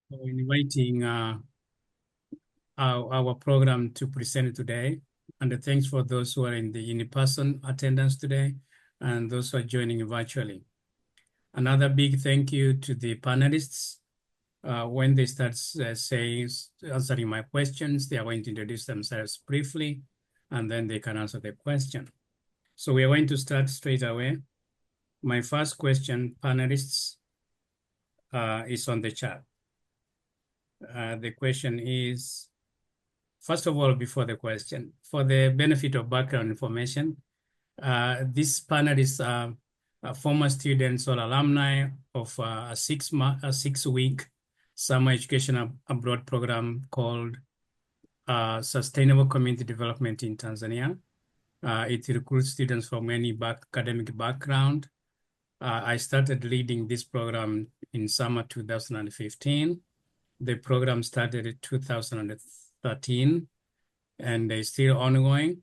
for inviting our program to present today. And thanks for those who are in the in-person attendance today and those who are joining virtually. Another big thank you to the panelists. When they start answering my questions, they are going to introduce themselves briefly, and then they can answer the question. So we are going to start straight away. My first question, panelists, is on the chat. The question is, first of all, before the question, for the benefit of background information, these panelists are former students or alumni of a 6-week summer education abroad program called Sustainable Community Development in Tanzania. It recruits students from any academic background. I started leading this program in summer 2015. The program started in 2013 and is still ongoing.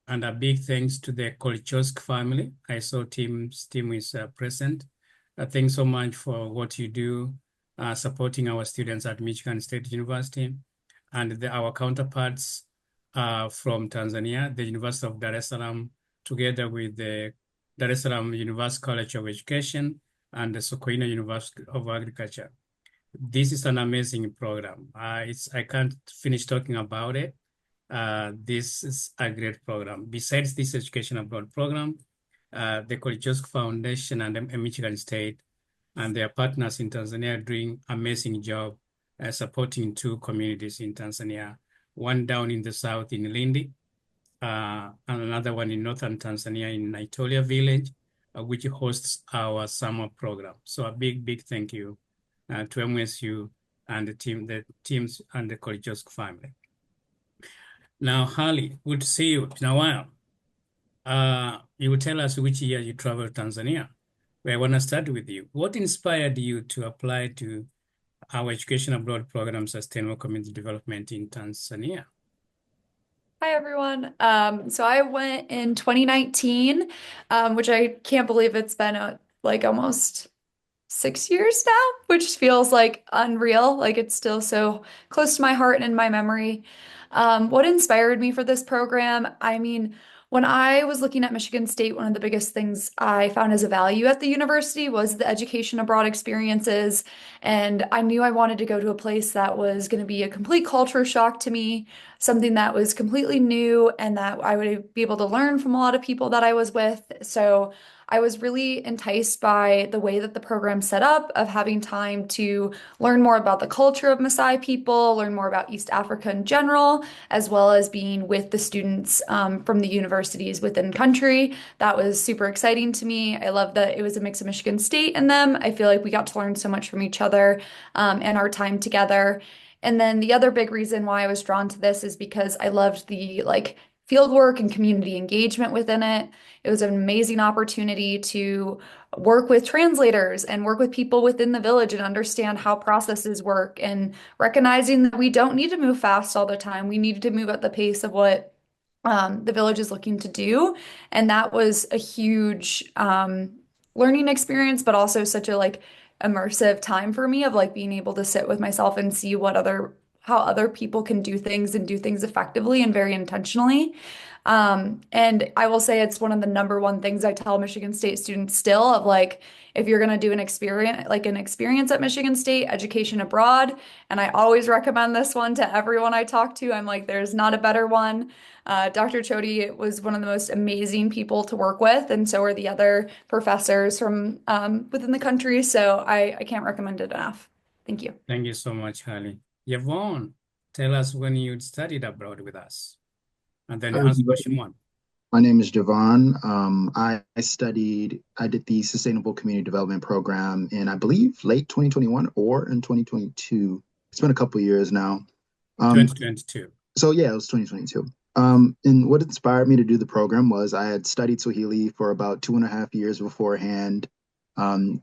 And a big thanks to the Kolchosk family. I saw team is present. Thanks so much for what you do, supporting our students at Michigan State University and our counterparts from Tanzania, the University of Dar es Salaam, together with the Dar es Salaam University College of Education and the Sokoine University of Agriculture. This is an amazing program. I can't finish talking about it. This is a great program. Besides this education abroad program, the Kolchosk Foundation and Michigan State and their partners in Tanzania are doing amazing job supporting 2 communities in Tanzania, one down in the south in Lindi, and another one in northern Tanzania in Naitolia village, which hosts our summer program. So a big thank you to MSU and the teams and the Kolchosk family. Now, Harley, good to see you. It's been a while. You will tell us which year you traveled to Tanzania. I want to start with you. What inspired you to apply to our education abroad program, Sustainable Community Development in Tanzania? Hi, everyone. So I went in 2019, which I can't believe it's been like almost 6 years now, which feels like unreal. Like it's still so close to my heart and in my memory. What inspired me for this program? I mean, when I was looking at Michigan State, one of the biggest things I found as a value at the university was the education abroad experiences. And I knew I wanted to go to a place that was going to be a complete culture shock to me, something that was completely new and that I would be able to learn from a lot of people that I was with. So I was really enticed by the way that the program set up of having time to learn more about the culture of Maasai people, learn more about East Africa in general, as well as being with the students from the universities within country. That was super exciting to me. I love that it was a mix of Michigan State and them. I feel like we got to learn so much from each other and our time together. And then the other big reason why I was drawn to this is because I loved the field work and community engagement within it. It was an amazing opportunity to work with translators and work with people within the village and understand how processes work and recognizing that we don't need to move fast all the time. We need to move at the pace of what the village is looking to do. And that was a huge learning experience, but also such a immersive time for me of being able to sit with myself and see how other people can do things and do things effectively and very intentionally. And I will say it's one of the number one things I tell Michigan State students still of if you're going to do an experience at Michigan State, education abroad, and I always recommend this one to everyone I talk to. I'm like, there's not a better one. Dr. Chody was one of the most amazing people to work with, and so are the other professors from within the country. So I can't recommend it enough. Thank you. Thank you so much, Harley. Yvonne, tell us when you studied abroad with us, and then Hi, answer question everybody. 1. My name is Javon. I did the Sustainable Community Development Program in, I believe, late 2021 or in 2022. It's been a couple of years now. Um, 2022. so yeah, it was 2022. And what inspired me to do the program was I had studied Swahili for about 2.5 years beforehand. And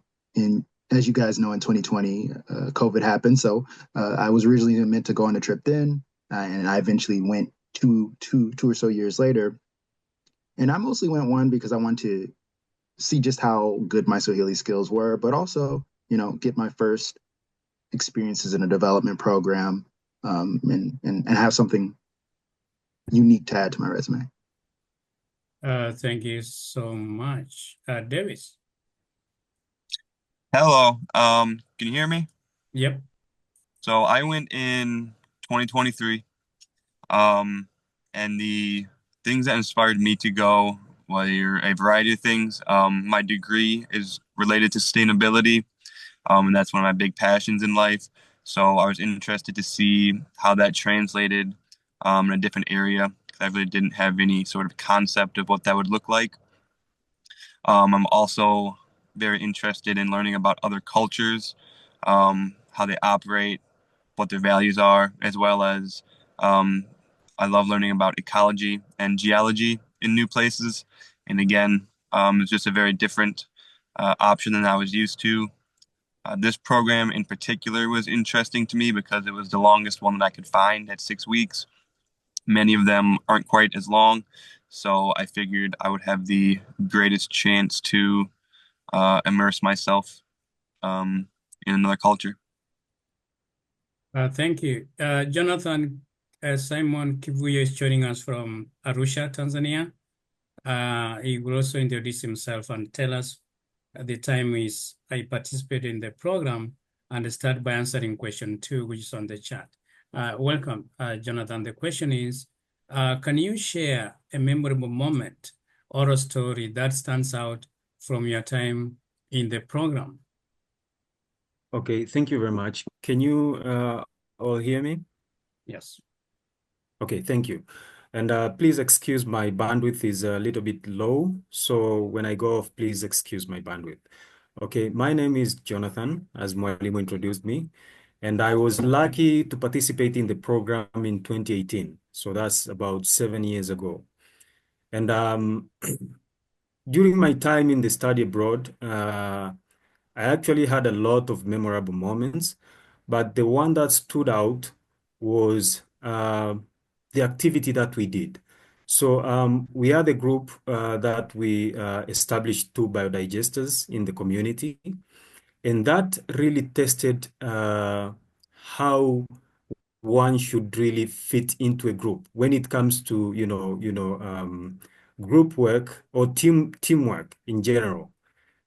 as you guys know, in 2020, COVID happened. So I was originally meant to go on a trip then, and I eventually went two or so years later. And I mostly went one because I wanted to see just how good my Swahili skills were, but also, get my first experiences in a development program, and have something unique to add to my resume. Thank you so much. Davis. Hello. Can you hear me? Yep. So I went in 2023. Um, and the things that inspired me to go were a variety of things. My degree is related to sustainability, and that's one of my big passions in life. So I was interested to see how that translated in a different area because I really didn't have any sort of concept of what that would look like. I'm also very interested in learning about other cultures, how they operate, what their values are, as well as um, I love learning about ecology and geology in new places. And again, it's just a very different option than I was used to. This program in particular was interesting to me because it was the longest one that I could find at 6 weeks. Many of them aren't quite as long, so I figured I would have the greatest chance to immerse myself in another culture. Thank you. Jonathan, Simon Kivuyo is joining us from Arusha, Tanzania. He will also introduce himself and tell us at the time I participated in the program and start by answering question 2, which is on the chat. Welcome, Jonathan. The question is, can you share a memorable moment or a story that stands out from your time in the program? Okay, thank you very much. Can you all hear me? Yes. Okay, thank you. And please excuse my bandwidth is a little bit low. So when I go off, please excuse my bandwidth. Okay, my name is Jonathan, as Mwalimu introduced me. And I was lucky to participate in the program in 2018. So that's about 7 years ago. And during my time in the study abroad, I actually had a lot of memorable moments, but the one that stood out was the activity that we did. So we had a group that we established 2 biodigesters in the community, and that really tested how one should really fit into a group when it comes to group work or teamwork in general.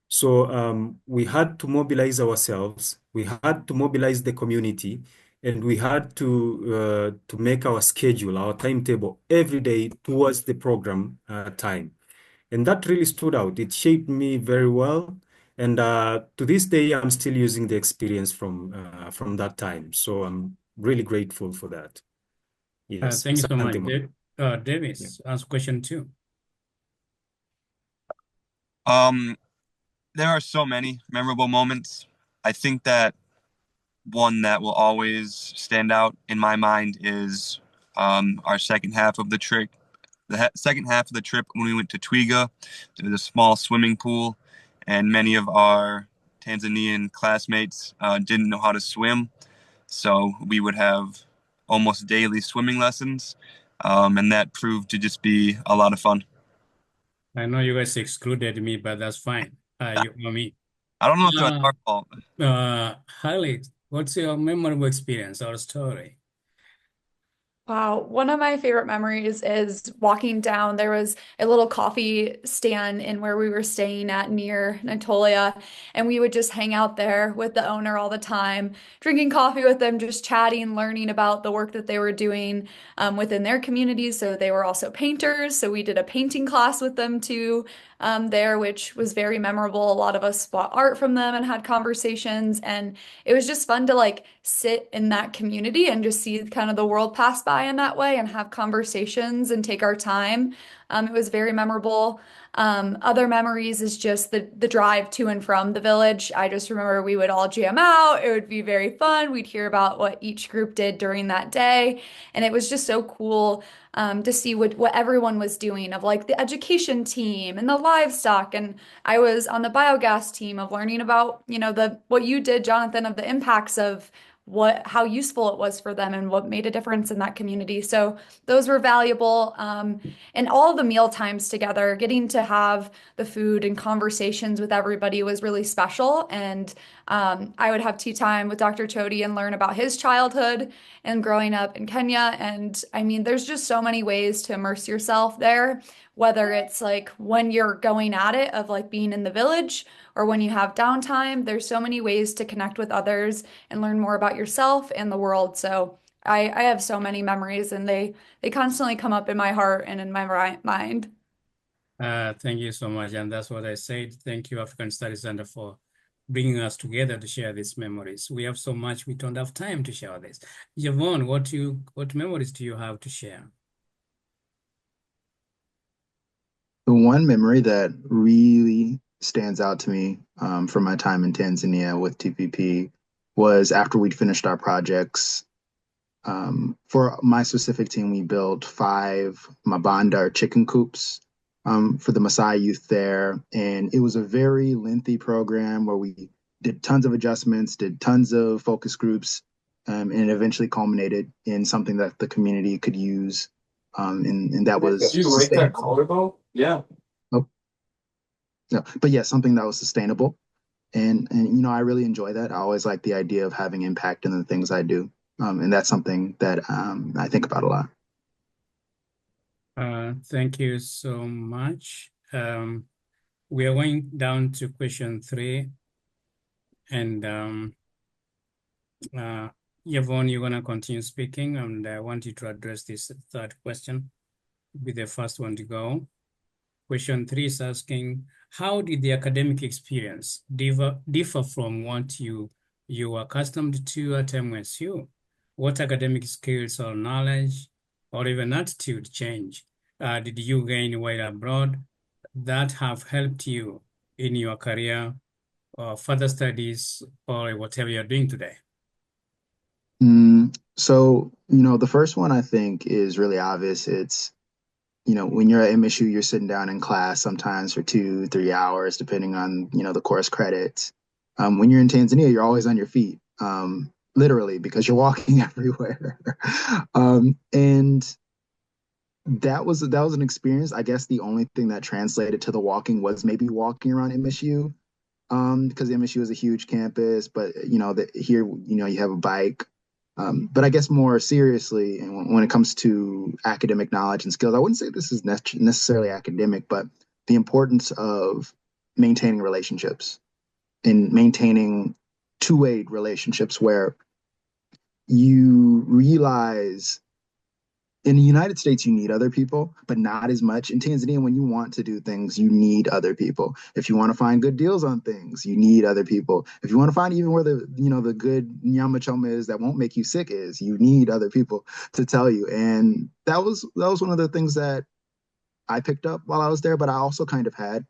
So we had to mobilize ourselves, we had to mobilize the community, and we had to make our schedule, our timetable every day towards the program time. And that really stood out. It shaped me very well. And to this day, I'm still using the experience from that time. So I'm really grateful for that. Yes. Thank you so much. Asante. Davis, ask question 2. There are so many memorable moments. I think that one that will always stand out in my mind is our second half of the trip. The second half of the trip when we went to Twiga, there was a small swimming pool, and many of our Tanzanian classmates didn't know how to swim. So we would have almost daily swimming lessons, and that proved to just be a lot of fun. I know you guys excluded me, but that's fine. You know me. I don't know if that's our fault. Harley, what's your memorable experience or story? Wow, one of my favorite memories is walking down. There was a little coffee stand in where we were staying at near Naitolia, and we would just hang out there with the owner all the time, drinking coffee with them, just chatting, learning about the work that they were doing within their communities. So they were also painters, so we did a painting class with them too there, which was very memorable. A lot of us bought art from them and had conversations, and it was just fun to like sit in that community and just see kind of the world pass by in that way and have conversations and take our time. It was very memorable. Other memories is just the drive to and from the village. I just remember we would all jam out. It would be very fun. We'd hear about what each group did during that day, and it was just so cool to see what everyone was doing of like the education team and the livestock. And I was on the biogas team of learning about, the what you did, Jonathan, of the impacts of how useful it was for them and what made a difference in that community. So those were valuable. And all the meal times together, getting to have the food and conversations with everybody was really special. And I would have tea time with Dr. Chody and learn about his childhood and growing up in Kenya. And I mean, there's just so many ways to immerse yourself there, whether it's like when you're going at it of like being in the village or when you have downtime. There's so many ways to connect with others and learn more about yourself and the world. So I have so many memories, and they constantly come up in my heart and in my mind. Thank you so much. And that's what I said. Thank you, African Studies Center, for bringing us together to share these memories. We have so much, we don't have time to share this. Yvonne, what memories do you have to share? The one memory that really stands out to me from my time in Tanzania with TPP was after we'd finished our projects. For my specific team, we built 5 mabanda or chicken coops for the Maasai youth there. And it was a very lengthy program where we did tons of adjustments, did tons of focus groups, and it eventually culminated in something that the community could use. And that was Did you like that sustainable. collarbone? Yeah. Oh, no, but yeah, something that was sustainable. And you know, I really enjoy that. I always like the idea of having impact in the things I do. And that's something that I think about a lot. Thank you so much. We are going down to question 3. And Yvonne, you're going to continue speaking, and I want you to address this 3rd question. Be the first one to go. Question 3 is asking, how did the academic experience differ from what you were accustomed to at MSU? What academic skills or knowledge or even attitude change did you gain while abroad that have helped you in your career or further studies or whatever you're doing today? So, you know, the first one I think is really obvious. It's, you know, when you're at MSU, you're sitting down in class sometimes for 2-3 hours, depending on, you know, the course credits. When you're in Tanzania, you're always on your feet, literally, because you're walking everywhere. And that was an experience. I guess the only thing that translated to the walking was maybe walking around MSU, because MSU is a huge campus, but you know that here, you know, you have a bike. But I guess more seriously, and when it comes to academic knowledge and skills, I wouldn't say this is necessarily academic, but the importance of maintaining relationships and maintaining two-way relationships where you realize in the United States, you need other people, but not as much. In Tanzania, when you want to do things, you need other people. If you want to find good deals on things, you need other people. If you want to find even where the, you know, the good nyama choma is that won't make you sick is, you need other people to tell you. And that was one of the things that I picked up while I was there, but I also kind of had,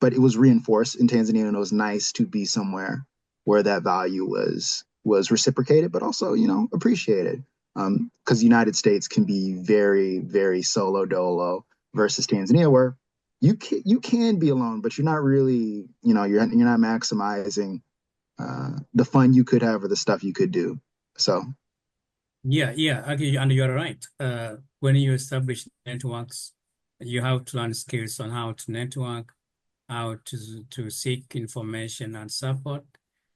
but it was reinforced in Tanzania, and it was nice to be somewhere where that value was reciprocated, but also, you know, appreciated. Because the United States can be very, very solo dolo versus Tanzania, where you can be alone, but you're not really, you know, you're not maximizing the fun you could have or the stuff you could do. So Yeah, okay, and you're right. When you establish networks, you have to learn skills on how to network, how to seek information and support.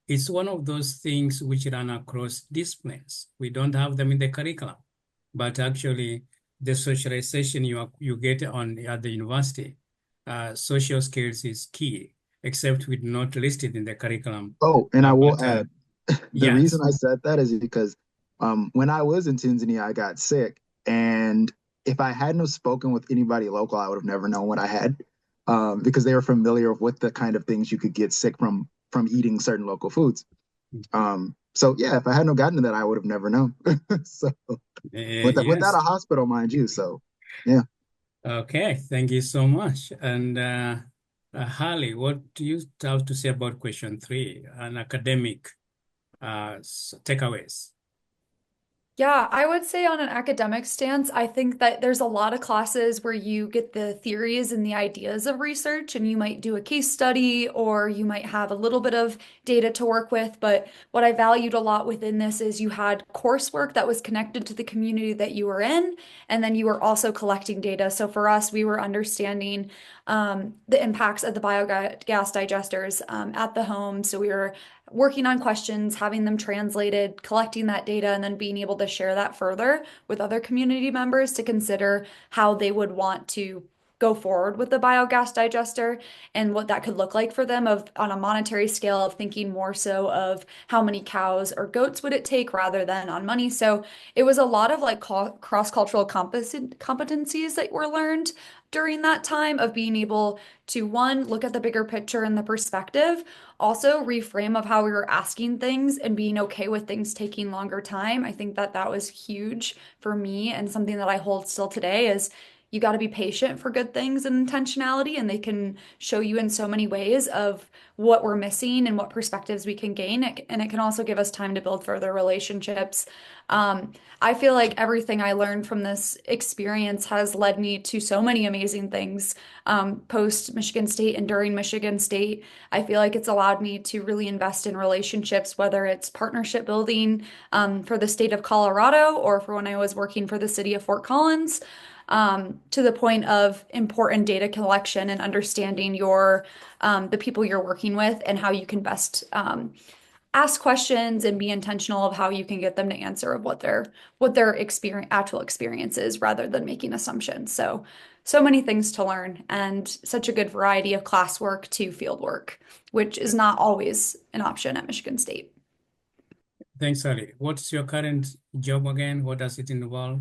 It's one of those things which run across disciplines. We don't have them in the curriculum, but actually the socialization you get at the university, social skills is key, except we're not listed in the curriculum. Oh, and I will add, the yes. reason I said that is because when I was in Tanzania, I got sick, and if I hadn't have spoken with anybody local, I would have never known what I had, because they were familiar with the kind of things you could get sick from eating certain local foods. So yeah, if I hadn't gotten to that, I would have never known. So without Yes. a hospital, mind you. So yeah. Okay, thank you so much. And Harley, what do you have to say about question 3, an academic takeaways? Yeah, I would say on an academic stance, I think that there's a lot of classes where you get the theories and the ideas of research, and you might do a case study or you might have a little bit of data to work with. But what I valued a lot within this is you had coursework that was connected to the community that you were in, and then you were also collecting data. So for us, we were understanding the impacts of the biogas digesters at the home. So we were working on questions, having them translated, collecting that data, and then being able to share that further with other community members to consider how they would want to go forward with the biogas digester and what that could look like for them of on a monetary scale of thinking more so of how many cows or goats would it take rather than on money. So it was a lot of like cross-cultural competencies that were learned during that time of being able to one, look at the bigger picture and the perspective, also reframe of how we were asking things and being okay with things taking longer time. I think that that was huge for me and something that I hold still today is you got to be patient for good things and intentionality, and they can show you in so many ways of what we're missing and what perspectives we can gain. And it can also give us time to build further relationships. I feel like everything I learned from this experience has led me to so many amazing things post Michigan State and during Michigan State. I feel like it's allowed me to really invest in relationships, whether it's partnership building for the state of Colorado or for when I was working for the city of Fort Collins, to the point of important data collection and understanding your the people you're working with and how you can best ask questions and be intentional of how you can get them to answer of what their experience actual experience is rather than making assumptions. So so many things to learn and such a good variety of classwork to field work, which is not always an option at Michigan State. Thanks, Ali. What's your current job again? What does it involve?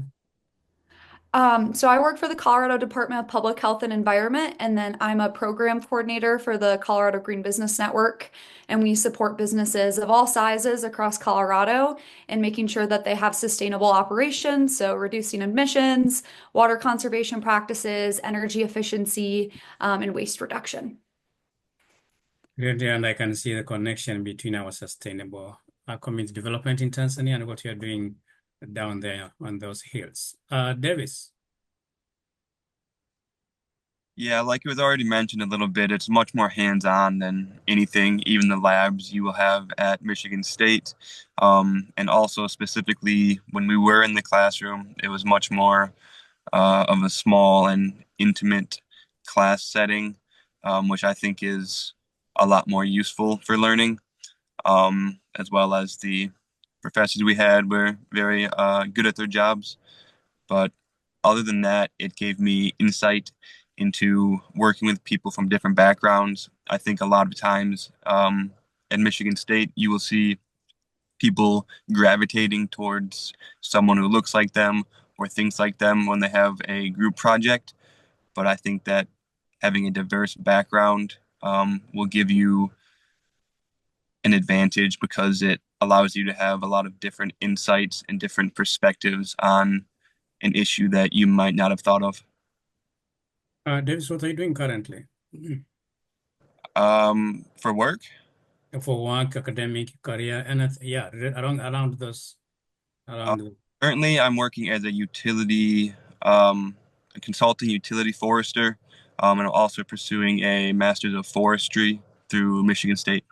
So I work for the Colorado Department of Public Health and Environment, and then I'm a program coordinator for the Colorado Green Business Network, and we support businesses of all sizes across Colorado and making sure that they have sustainable operations, so reducing emissions, water conservation practices, energy efficiency, and waste reduction. Great, and I can see the connection between our sustainable community development in Tanzania and what you're doing down there on those hills. Davis. Yeah, like it was already mentioned a little bit, it's much more hands-on than anything, even the labs you will have at Michigan State. And also specifically when we were in the classroom, it was much more of a small and intimate class setting, which I think is a lot more useful for learning, as well as the professors we had were very good at their jobs. But other than that, it gave me insight into working with people from different backgrounds. I think a lot of times at Michigan State, you will see people gravitating towards someone who looks like them or thinks like them when they have a group project. But I think that having a diverse background will give you an advantage because it allows you to have a lot of different insights and different perspectives on an issue that you might not have thought of. Davis, what are you doing currently? For work? For work, academic, career, and yeah, around those, around. Currently, I'm working as a a consulting utility forester, and I'm also pursuing a master's of forestry through Michigan State.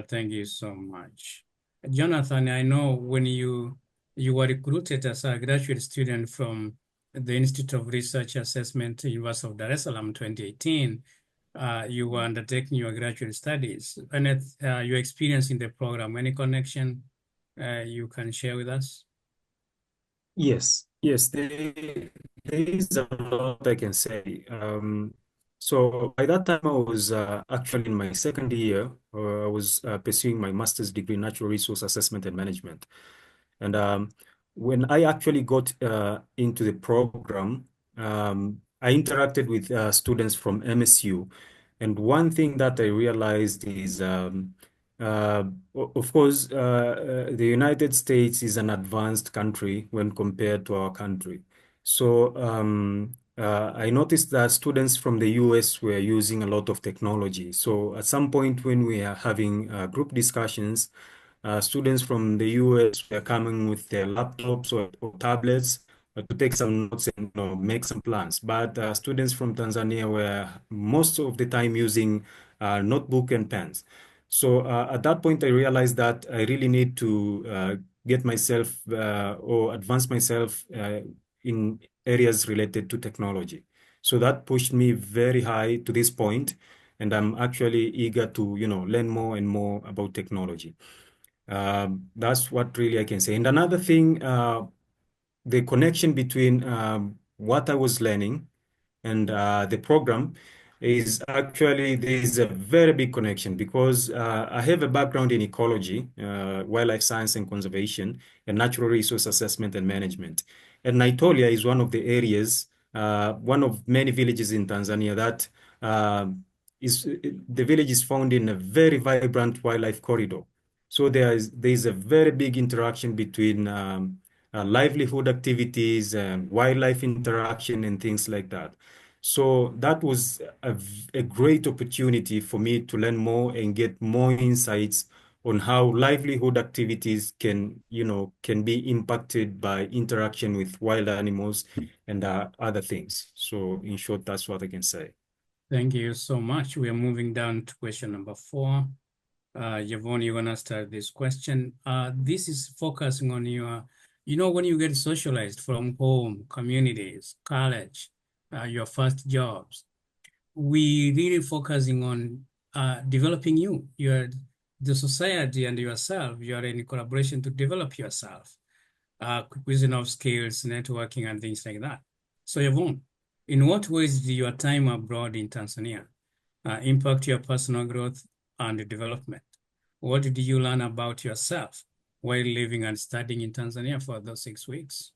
Thank you so much. Jonathan, I know when you were recruited as a graduate student from the Institute of Research Assessment, University of Dar es Salaam 2018, you were undertaking your graduate studies. And your experience in the program, any connection you can share with us? Yes, yes, there is a lot I can say. So by that time, I was actually in my second year. I was pursuing my master's degree in natural resource assessment and management. And when I actually got into the program, I interacted with students from MSU. And one thing that I realized is, uh, of course, the United States is an advanced country when compared to our country. So I noticed that students from the US were using a lot of technology. So at some point when we are having group discussions, Students from the US were coming with their laptops or tablets to take some notes and make some plans. But students from Tanzania were most of the time using notebook and pens. So at that point, I realized that I really need to get myself or advance myself in areas related to technology. So that pushed me very high to this point, and I'm actually eager to, learn more and more about technology. That's what really I can say. And another thing, the connection between what I was learning and the program is actually there is a very big connection because I have a background in ecology, wildlife science and conservation, and natural resource assessment and management. And Naitolia is one of the areas, one of many villages in Tanzania that the village is found in a very vibrant wildlife corridor. So there is a very big interaction between livelihood activities and wildlife interaction and things like that. So that was a great opportunity for me to learn more and get more insights on how livelihood activities can be impacted by interaction with wild animals and other things. So in short, that's what I can say. Thank you so much. We are moving down to question number 4. Yvonne, you're gonna start this question. This is focusing on when you get socialized from home, communities, college, your first jobs, we really focusing on developing you. You're the society and yourself. You are in collaboration to develop yourself, acquisition of skills, networking, and things like that. So Yvonne, in what ways did your time abroad in Tanzania impact your personal growth and development? What did you learn about yourself while living and studying in Tanzania for those 6 weeks?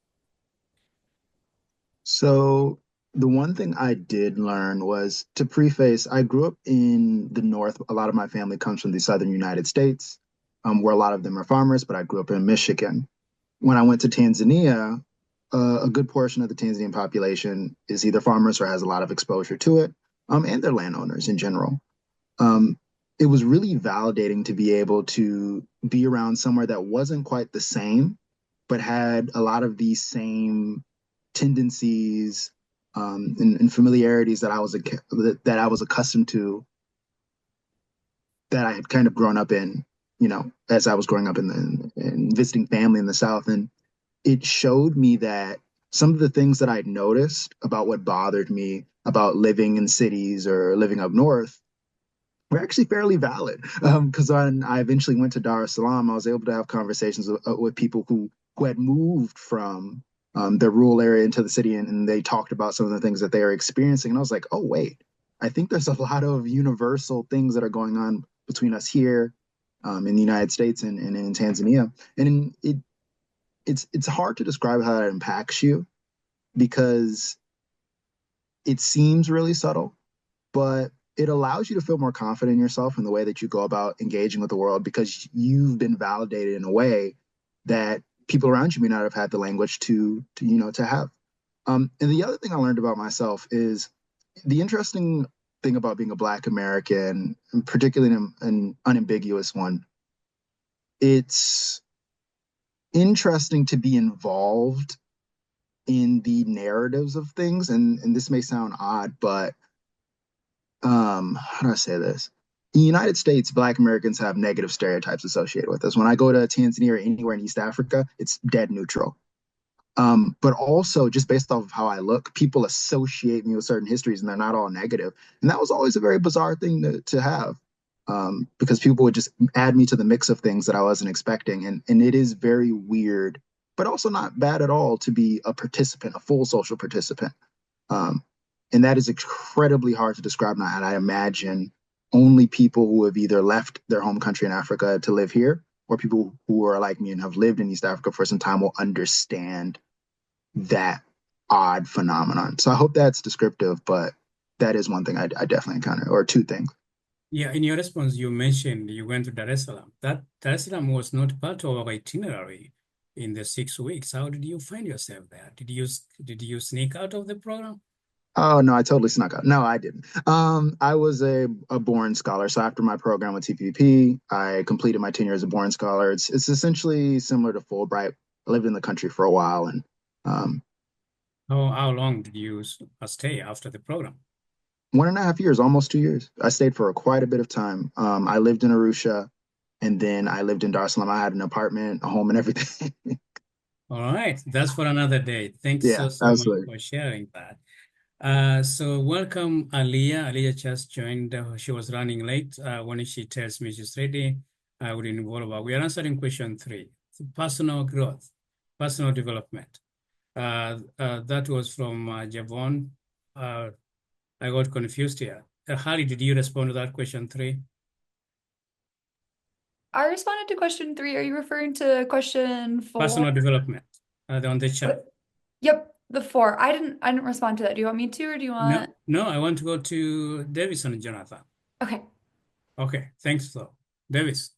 So the one thing I did learn was to preface, I grew up in the North. A lot of my family comes from the Southern United States, where a lot of them are farmers, but I grew up in Michigan. When I went to Tanzania, a good portion of the Tanzanian population is either farmers or has a lot of exposure to it, and they're landowners in general. It was really validating to be able to be around somewhere that wasn't quite the same, but had a lot of these same tendencies and familiarities that I was accustomed to, that I had kind of grown up in, as I was growing up in visiting family in the South. And it showed me that some of the things that I'd noticed about what bothered me about living in cities or living up north were actually fairly valid. Because when I eventually went to Dar es Salaam, I was able to have conversations with people who had moved from their rural area into the city, and they talked about some of the things that they are experiencing. And I was like, oh, wait, I think there's a lot of universal things that are going on between us here in the United States and in Tanzania. And it's hard to describe how that impacts you because it seems really subtle, but it allows you to feel more confident in yourself in the way that you go about engaging with the world, because you've been validated in a way that people around you may not have had the language to have. And the other thing I learned about myself is the interesting thing about being a Black American, and particularly an unambiguous one. It's interesting to be involved in the narratives of things, and this may sound odd, but how do I say this? In the United States, Black Americans have negative stereotypes associated with us. When I go to Tanzania or anywhere in East Africa, it's dead neutral. But also, just based off of how I look, people associate me with certain histories, and they're not all negative. And that was always a very bizarre thing to have, because people would just add me to the mix of things that I wasn't expecting. And it is very weird, but also not bad at all to be a participant, a full social participant. And that is incredibly hard to describe now. And I imagine only people who have either left their home country in Africa to live here, or people who are like me and have lived in East Africa for some time, will understand that odd phenomenon. So I hope that's descriptive, but that is one thing I definitely encountered, or two things. Yeah, in your response, you mentioned you went to Dar es Salaam. That Dar es Salaam was not part of our itinerary in the 6 weeks. How did you find yourself there? Did you sneak out of the program? Oh no, I totally snuck out. No, I didn't. I was a Bourne scholar. So after my program with TPP, I completed my tenure as a Bourne scholar. It's essentially similar to Fulbright. I lived in the country for a while, and um, How long did you stay after the program? 1.5 years, almost 2 years. I stayed for quite a bit of time. I lived in Arusha, and then I lived in Dar es Salaam. I had an apartment, a home, and everything. All right, that's for another day. Thanks Yeah, so much absolutely. for sharing that. So welcome, Aliyah. Aliyah just joined. She was running late. When she tells me she's ready, I will involve her. We are answering question 3, personal growth, personal development. That was from Javon. I got confused here. Harry, did you respond to that question 3? I responded to question 3. Are you referring to question 4? Personal development on the chat. Yep, the 4. I didn't respond to that. Do you want me to, or do you want? No, I want to go to Davis and Jonathan. Okay. Okay, thanks though. Davis,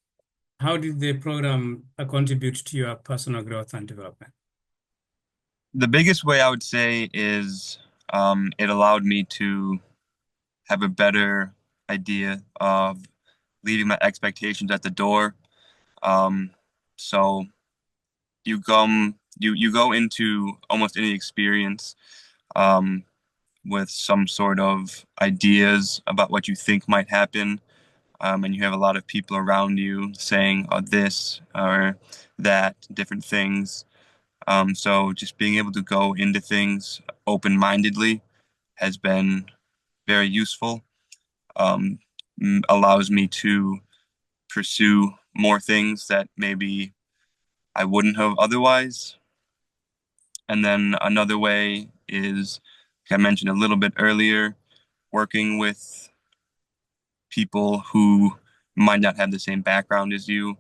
how did the program contribute to your personal growth and development? The biggest way I would say is it allowed me to have a better idea of leaving my expectations at the door. So you go into almost any experience um, with some sort of ideas about what you think might happen, and you have a lot of people around you saying this or that, different things. So just being able to go into things open-mindedly has been very useful. Allows me to pursue more things that maybe I wouldn't have otherwise. And then another way is, like I mentioned a little bit earlier, working with people who might not have the same background as you,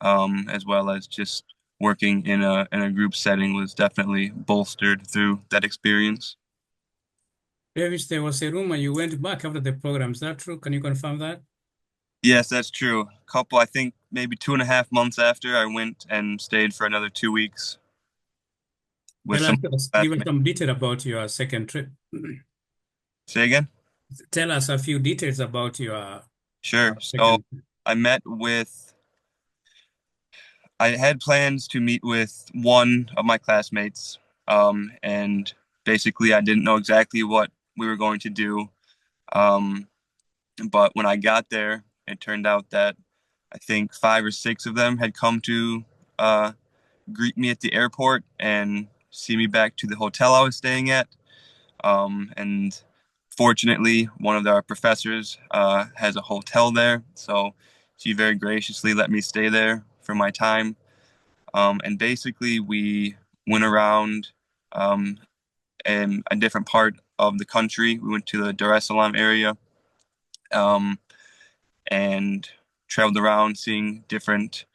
as well as just working in a group setting was definitely bolstered through that experience. Davis, there was a rumor you went back after the program. Is that true? Can you confirm that? Yes, that's true. I think maybe 2.5 months after, I went and stayed for another 2 weeks with Tell some us, give us classmates. some detail about your second trip. Say again? Tell us a few details about your Sure. So second trip. I met with, I had plans to meet with one of my classmates, and basically I didn't know exactly what we were going to do. Um, but when I got there, it turned out that I think 5 or 6 of them had come to uh, greet me at the airport and see me back to the hotel I was staying at. And fortunately, one of our professors has a hotel there, so she very graciously let me stay there for my time. And basically, we went around in a different part of the country. We went to the Dar es Salaam area um, and traveled around seeing different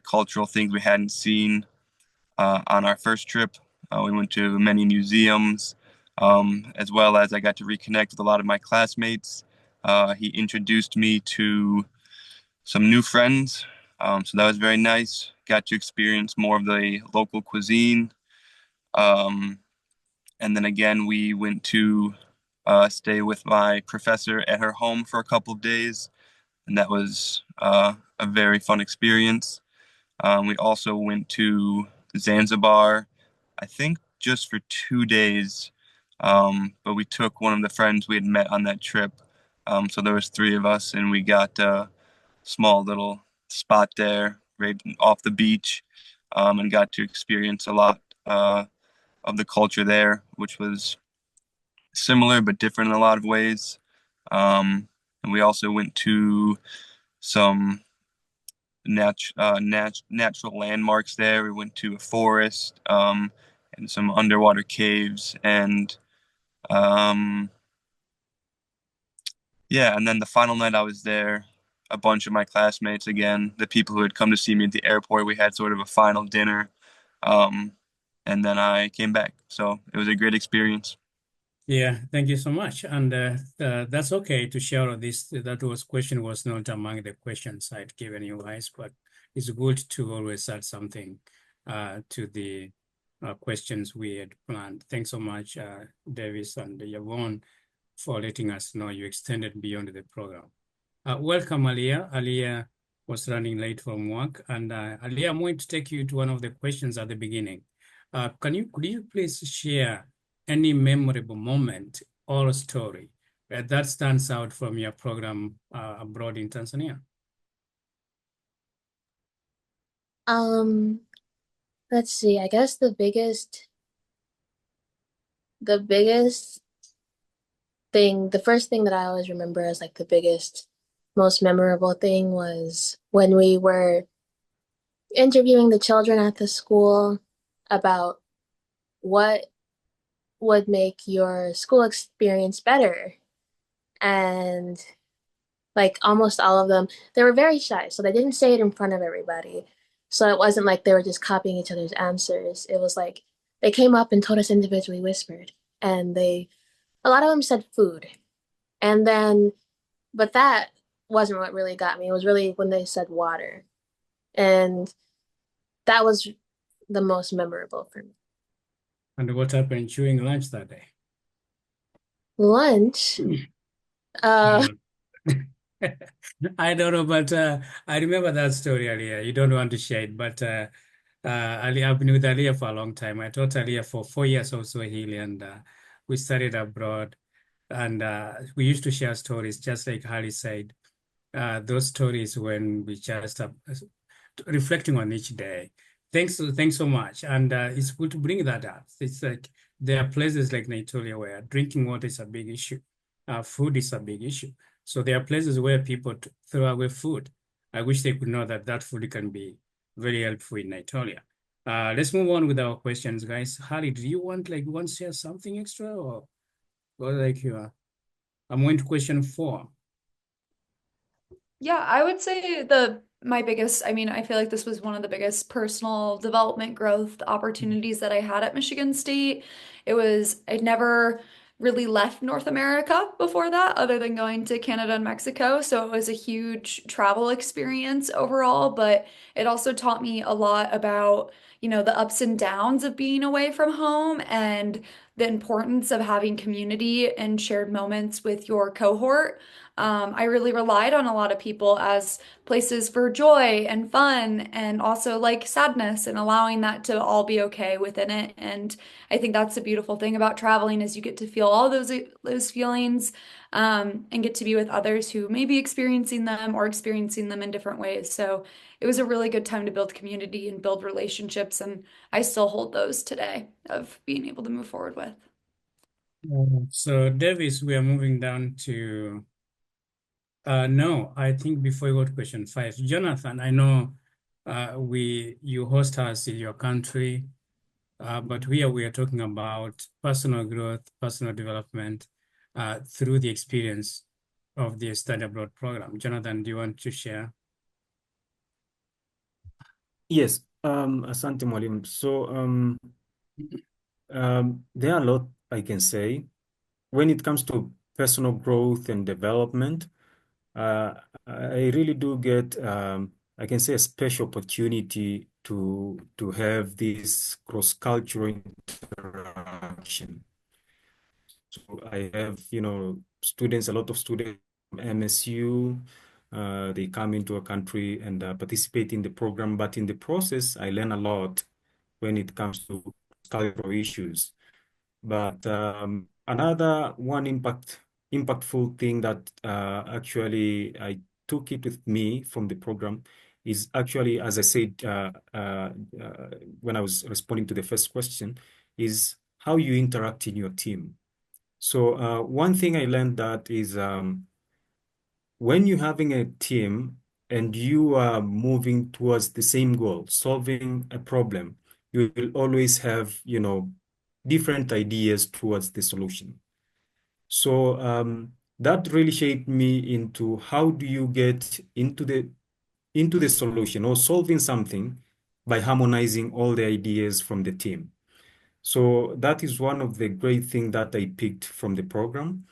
cultural things we hadn't seen on our first trip. We went to many museums, as well as I got to reconnect with a lot of my classmates. He introduced me to some new friends, so that was very nice. Got to experience more of the local cuisine. Um, and then again, we went to stay with my professor at her home for a couple of days, and that was a very fun experience. We also went to Zanzibar, I think just for 2 days. But we took one of the friends we had met on that trip. So there was 3 of us, and we got a small little spot there, right off the beach, and got to experience a lot of the culture there, which was similar but different in a lot of ways. And we also went to some natural landmarks there. We went to a forest and some underwater caves, and um, yeah. And then the final night I was there, a bunch of my classmates again, the people who had come to see me at the airport. We had sort of a final dinner, um, and then I came back. So it was a great experience. Yeah, thank you so much. And that's okay to share this. That question was not among the questions I'd given you guys, but it's good to always add something to the questions we had planned. Thanks so much, Davis and Yvonne, for letting us know you extended beyond the program. Welcome, Aliyah. Aliyah was running late from work, and Aliyah, I'm going to take you to one of the questions at the beginning. Could you please share any memorable moment or story that stands out from your program abroad in Tanzania? Let's see. I guess the biggest thing, the first thing that I always remember as like the biggest, most memorable thing was when we were interviewing the children at the school about what would make your school experience better. And like almost all of them, they were very shy, so they didn't say it in front of everybody. So it wasn't like they were just copying each other's answers. It was like they came up and told us individually, whispered, and a lot of them said food. And then, but that wasn't what really got me. It was really when they said water. And that was the most memorable for me. And what happened during lunch that day? Lunch, uh, I don't know, but I remember that story earlier. You don't want to share it, but I've been with Aliyah for a long time. I taught Aliyah for 4 years of Swahili, and we studied abroad. And we used to share stories, just like Harry said. Those stories when we just reflecting on each day. Thanks so much. And it's good to bring that up. It's like there are places like Naitolia where drinking water is a big issue. Food is a big issue. So there are places where people throw away food. I wish they could know that that food can be very helpful in Naitolia. Let's move on with our questions, guys. Harry, do you want to share something extra or like you are? I'm going to question 4. Yeah, I would say my biggest, I mean, I feel like this was one of the biggest personal development growth opportunities that I had at Michigan State. I'd never really left North America before that, other than going to Canada and Mexico. So it was a huge travel experience overall, but it also taught me a lot about, the ups and downs of being away from home and the importance of having community and shared moments with your cohort. I really relied on a lot of people as places for joy and fun and also like sadness and allowing that to all be okay within it. And I think that's the beautiful thing about traveling is you get to feel all those feelings and get to be with others who may be experiencing them or experiencing them in different ways. So it was a really good time to build community and build relationships. And I still hold those today of being able to move forward with. So Davis, we are moving down to no, I think before you go to question 5, Jonathan, I know you host us in your country, but we are talking about personal growth, personal development through the experience of the study abroad program. Jonathan, do you want to share? Yes, Asante Mwalimu. So there are a lot I can say. When it comes to personal growth and development, I really do get, I can say, a special opportunity to have this cross-cultural interaction. So I have, students, a lot of students from MSU, they come into a country and participate in the program, but in the process, I learn a lot when it comes to cultural issues. But another one impactful thing that actually I took it with me from the program is actually, as I said when I was responding to the first question, is how you interact in your team. So one thing I learned that is when you're having a team and you are moving towards the same goal, solving a problem, you will always have, different ideas towards the solution. So that really shaped me into how do you get into the solution or solving something by harmonizing all the ideas from the team. So that is one of the great things that I picked from the program,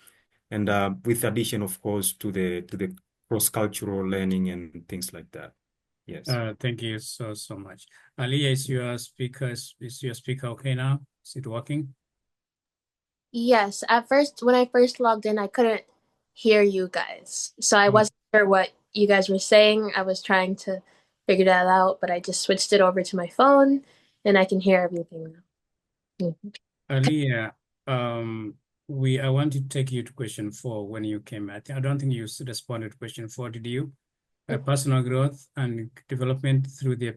and with addition, of course, to the cross-cultural learning and things like that. Yes. Thank you so much. Ali, is your speaker okay now? Is it working? Yes, at first, when I first logged in, I couldn't hear you guys. So I Oh, wasn't sure what you guys were saying. I was trying to figure that out, but I just switched it over to my phone and I can hear everything now. Mhm. Ali, I want to take you to question 4 when you came. I don't think you responded to question 4, did you? Personal growth and development through the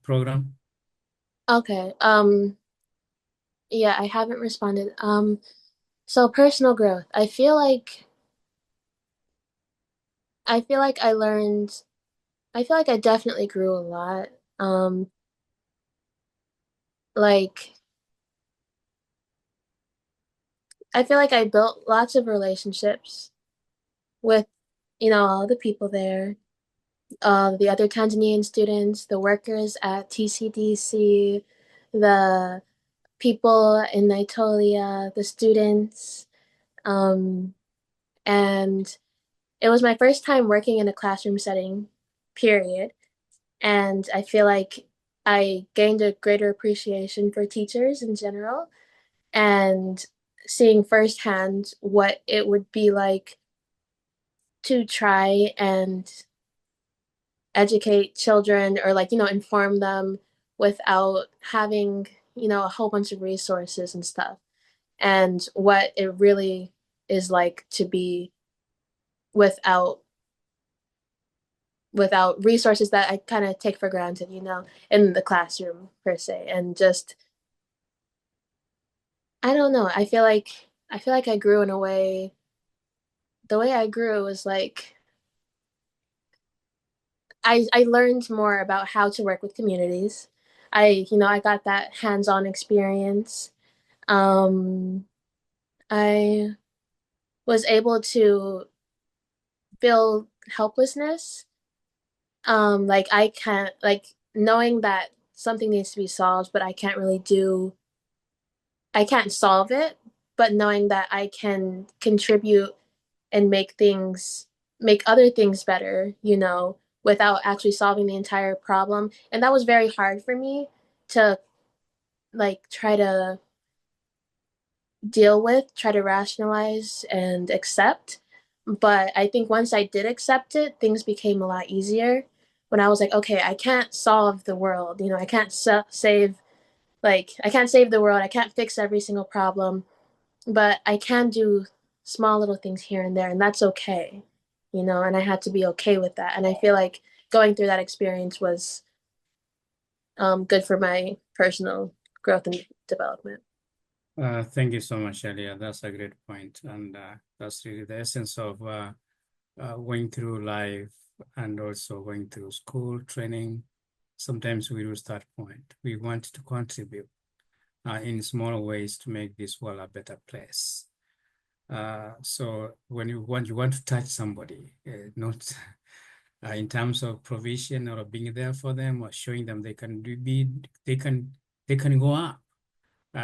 program. Okay. Yeah, I haven't responded. So personal growth. I learned, I feel like I definitely grew a lot. Um, like I feel like I built lots of relationships with, all the people there, the other Tanzanian students, the workers at TCDC, the people in Naitolia, the students. Um, and it was my first time working in a classroom setting, period. And I feel like I gained a greater appreciation for teachers in general and seeing firsthand what it would be like to try and educate children or inform them without having a whole bunch of resources and stuff, and what it really is like to be without resources that I kind of take for granted, in the classroom per se. And just, I don't know, I feel like I grew in a way. The way I grew was like I learned more about how to work with communities. I got that hands-on experience. Um, I was able to feel helplessness. Like I can't, like knowing that something needs to be solved, but I can't solve it, but knowing that I can contribute and make other things better, without actually solving the entire problem. And that was very hard for me to try to try to rationalize and accept. But I think once I did accept it, things became a lot easier when I was like, okay, I can't solve the world. I can't I can't save the world. I can't fix every single problem, but I can do small little things here and there, and that's okay. And I had to be okay with that. And I feel like going through that experience was good for my personal growth and development. Thank you so much, Elia. That's a great point. And that's really the essence of going through life and also going through school training. Sometimes we lose that point. We want to contribute in small ways to make this world a better place. So when you want to touch somebody, not in terms of provision or being there for them or showing them they can they can go up,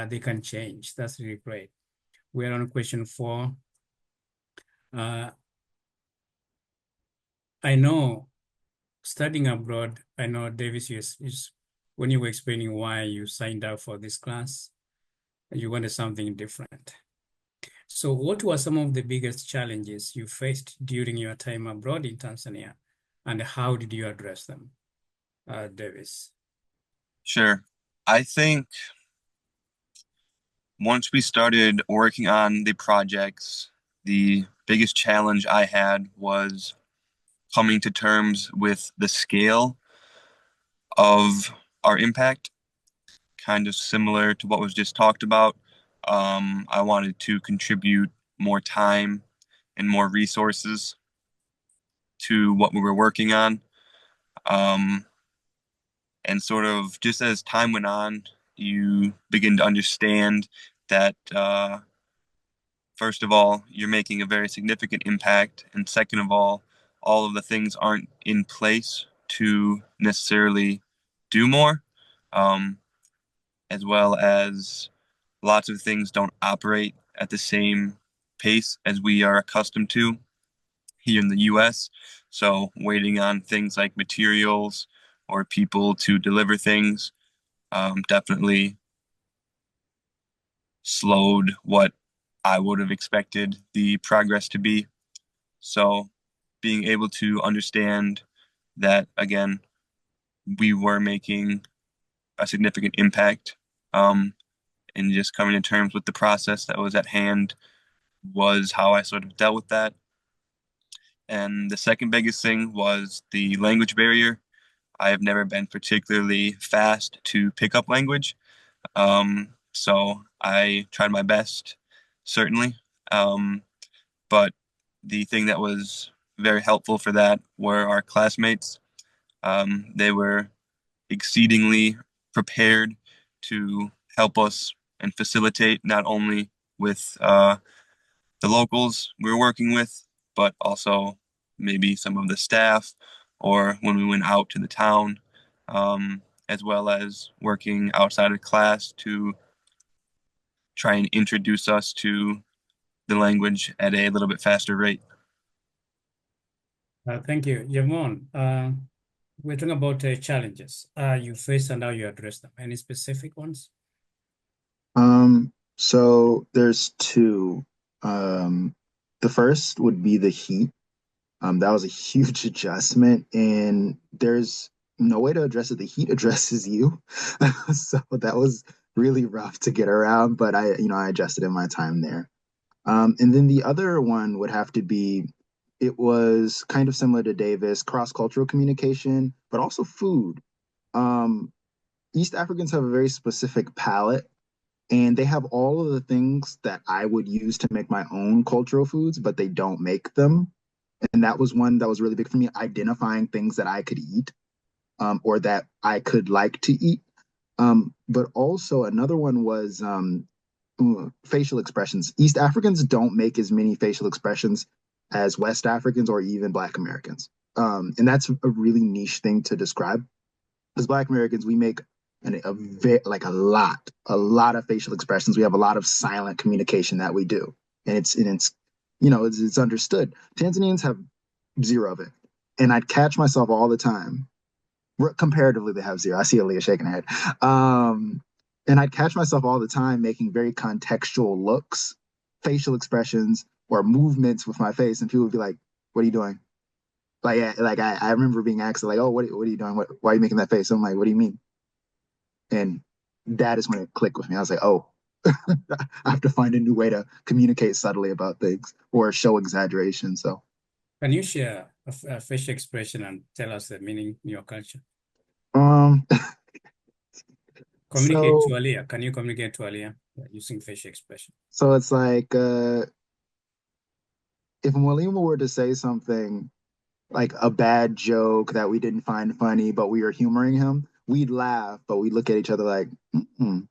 they can change. That's really great. We're on question 4. I know studying abroad, I know Davis is when you were explaining why you signed up for this class, you wanted something different. So what were some of the biggest challenges you faced during your time abroad in Tanzania, and how did you address them, Davis? Sure. I think once we started working on the projects, the biggest challenge I had was coming to terms with the scale of our impact, kind of similar to what was just talked about. I wanted to contribute more time and more resources to what we were working on. And sort of just as time went on, you begin to understand that first of all, you're making a very significant impact, and second of all of the things aren't in place to necessarily do more, um, as well as lots of things don't operate at the same pace as we are accustomed to here in the US. So waiting on things like materials or people to deliver things definitely slowed what I would have expected the progress to be. So being able to understand that, again, we were making a significant impact, and just coming to terms with the process that was at hand was how I sort of dealt with that. And the second biggest thing was the language barrier. I have never been particularly fast to pick up language. So I tried my best, certainly. But the thing that was very helpful for that were our classmates. They were exceedingly prepared to help us and facilitate not only with the locals we were working with, but also maybe some of the staff or when we went out to the town, as well as working outside of class to try and introduce us to the language at a little bit faster rate. Thank you. Yvonne, we're talking about challenges you face and how you address them. Any specific ones? So there's two. The first would be the heat. That was a huge adjustment, and there's no way to address it. The heat addresses you. So that was really rough to get around, but I adjusted in my time there. And then the other one would have to be, it was kind of similar to Davis, cross-cultural communication, but also food. East Africans have a very specific palate, and they have all of the things that I would use to make my own cultural foods, but they don't make them. And that was one that was really big for me, identifying things that I could eat, or that I could like to eat. But also another one was facial expressions. East Africans don't make as many facial expressions as West Africans or even Black Americans. And that's a really niche thing to describe. As Black Americans, we make a lot of facial expressions. We have a lot of silent communication that we do, and it's understood. Tanzanians have zero of it, and I'd catch myself all the time. Comparatively, they have zero. I see Aaliyah shaking her head. And I'd catch myself all the time making very contextual looks, facial expressions, or movements with my face, and people would be like, "What are you doing?" I remember being asked like, "Oh, what are you doing? Why are you making that face?" I'm like, "What do you mean?" And that is when it clicked with me. I was like, "Oh, I have to find a new way to communicate subtly about things or show exaggeration." So, Can you share a facial expression and tell us the meaning in your culture? um, Communicate to so, Aliyah. Can you communicate to Aliyah using facial expression? so it's like if Mwalimu were to say something like a bad joke that we didn't find funny, but we were humoring him, we'd laugh, but we'd look at each other like, mm-mm.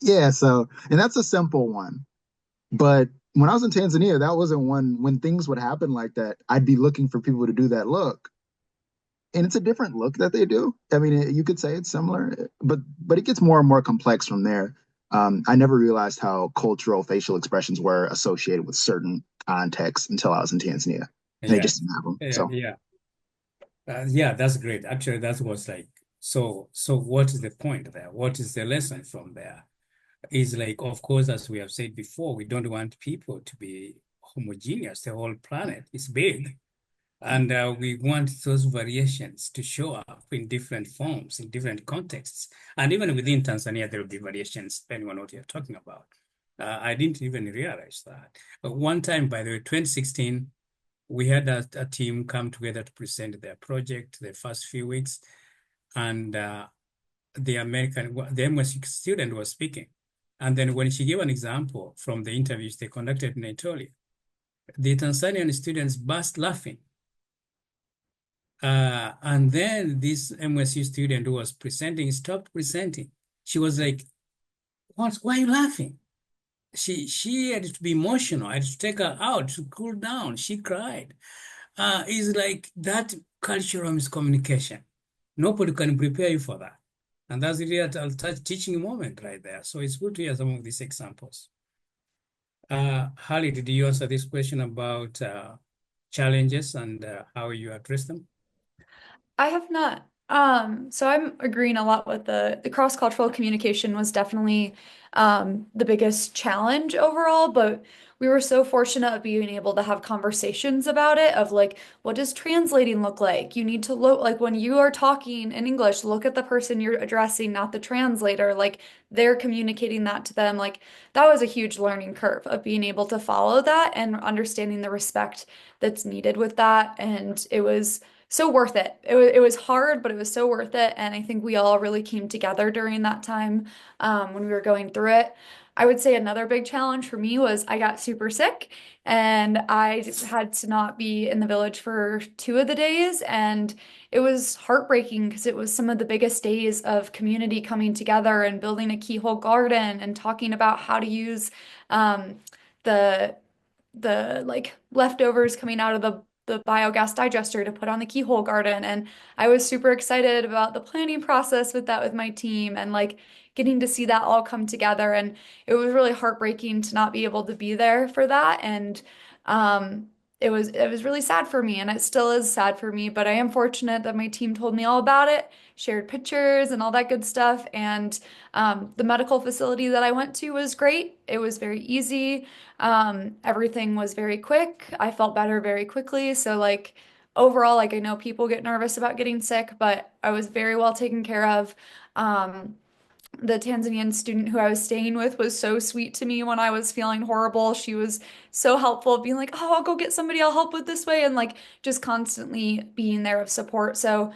Yeah. So, and that's a simple one. But when I was in Tanzania, that wasn't one. When things would happen like that, I'd be looking for people to do that look. And it's a different look that they do. I mean, you could say it's similar, but it gets more and more complex from there. I never realized how cultural facial expressions were associated with certain contexts until I was in Tanzania. And they just Yes. didn't have them. So, Yeah, that's great. Actually, that was like, so what is the point there? What is the lesson from there? Is like, of course, as we have said before, we don't want people to be homogeneous. The whole planet is big. And we want those variations to show up in different forms, in different contexts. And even within Tanzania, there will be variations depending on what you're talking about. I didn't even realize that. But one time, by the way, 2016, we had a team come together to present their project the first few weeks. And the MSc student was speaking. And then when she gave an example from the interviews they conducted in Naitolia, the Tanzanian students burst laughing. And then this MSU student who was presenting stopped presenting. She was like, why are you laughing? She had to be emotional. I had to take her out to cool down. She cried. It's like that cultural miscommunication. Nobody can prepare you for that. And that's really a teaching moment right there. So it's good to hear some of these examples. Harley, did you answer this question about challenges and how you address them? I have not. So I'm agreeing a lot with the cross-cultural communication was definitely the biggest challenge overall, but we were so fortunate of being able to have conversations about it of like, what does translating look like? You need to look like when you are talking in English, look at the person you're addressing, not the translator. Like they're communicating that to them. Like that was a huge learning curve of being able to follow that and understanding the respect that's needed with that. And it was so worth it. It was hard, but it was so worth it. And I think we all really came together during that time when we were going through it. I would say another big challenge for me was I got super sick and I had to not be in the village for 2 of the days. And it was heartbreaking because it was some of the biggest days of community coming together and building a keyhole garden and talking about how to use um, the like leftovers coming out of the biogas digester to put on the keyhole garden. And I was super excited about the planning process with that with my team and like getting to see that all come together. And it was really heartbreaking to not be able to be there for that. And it was really sad for me and it still is sad for me, but I am fortunate that my team told me all about it, shared pictures and all that good stuff. And the medical facility that I went to was great. It was very easy. Everything was very quick. I felt better very quickly. So like overall, like I know people get nervous about getting sick, but I was very well taken care of. Um, the Tanzanian student who I was staying with was so sweet to me when I was feeling horrible. She was so helpful, being like, "Oh, I'll go get somebody I'll help with this way," and like just constantly being there of support. So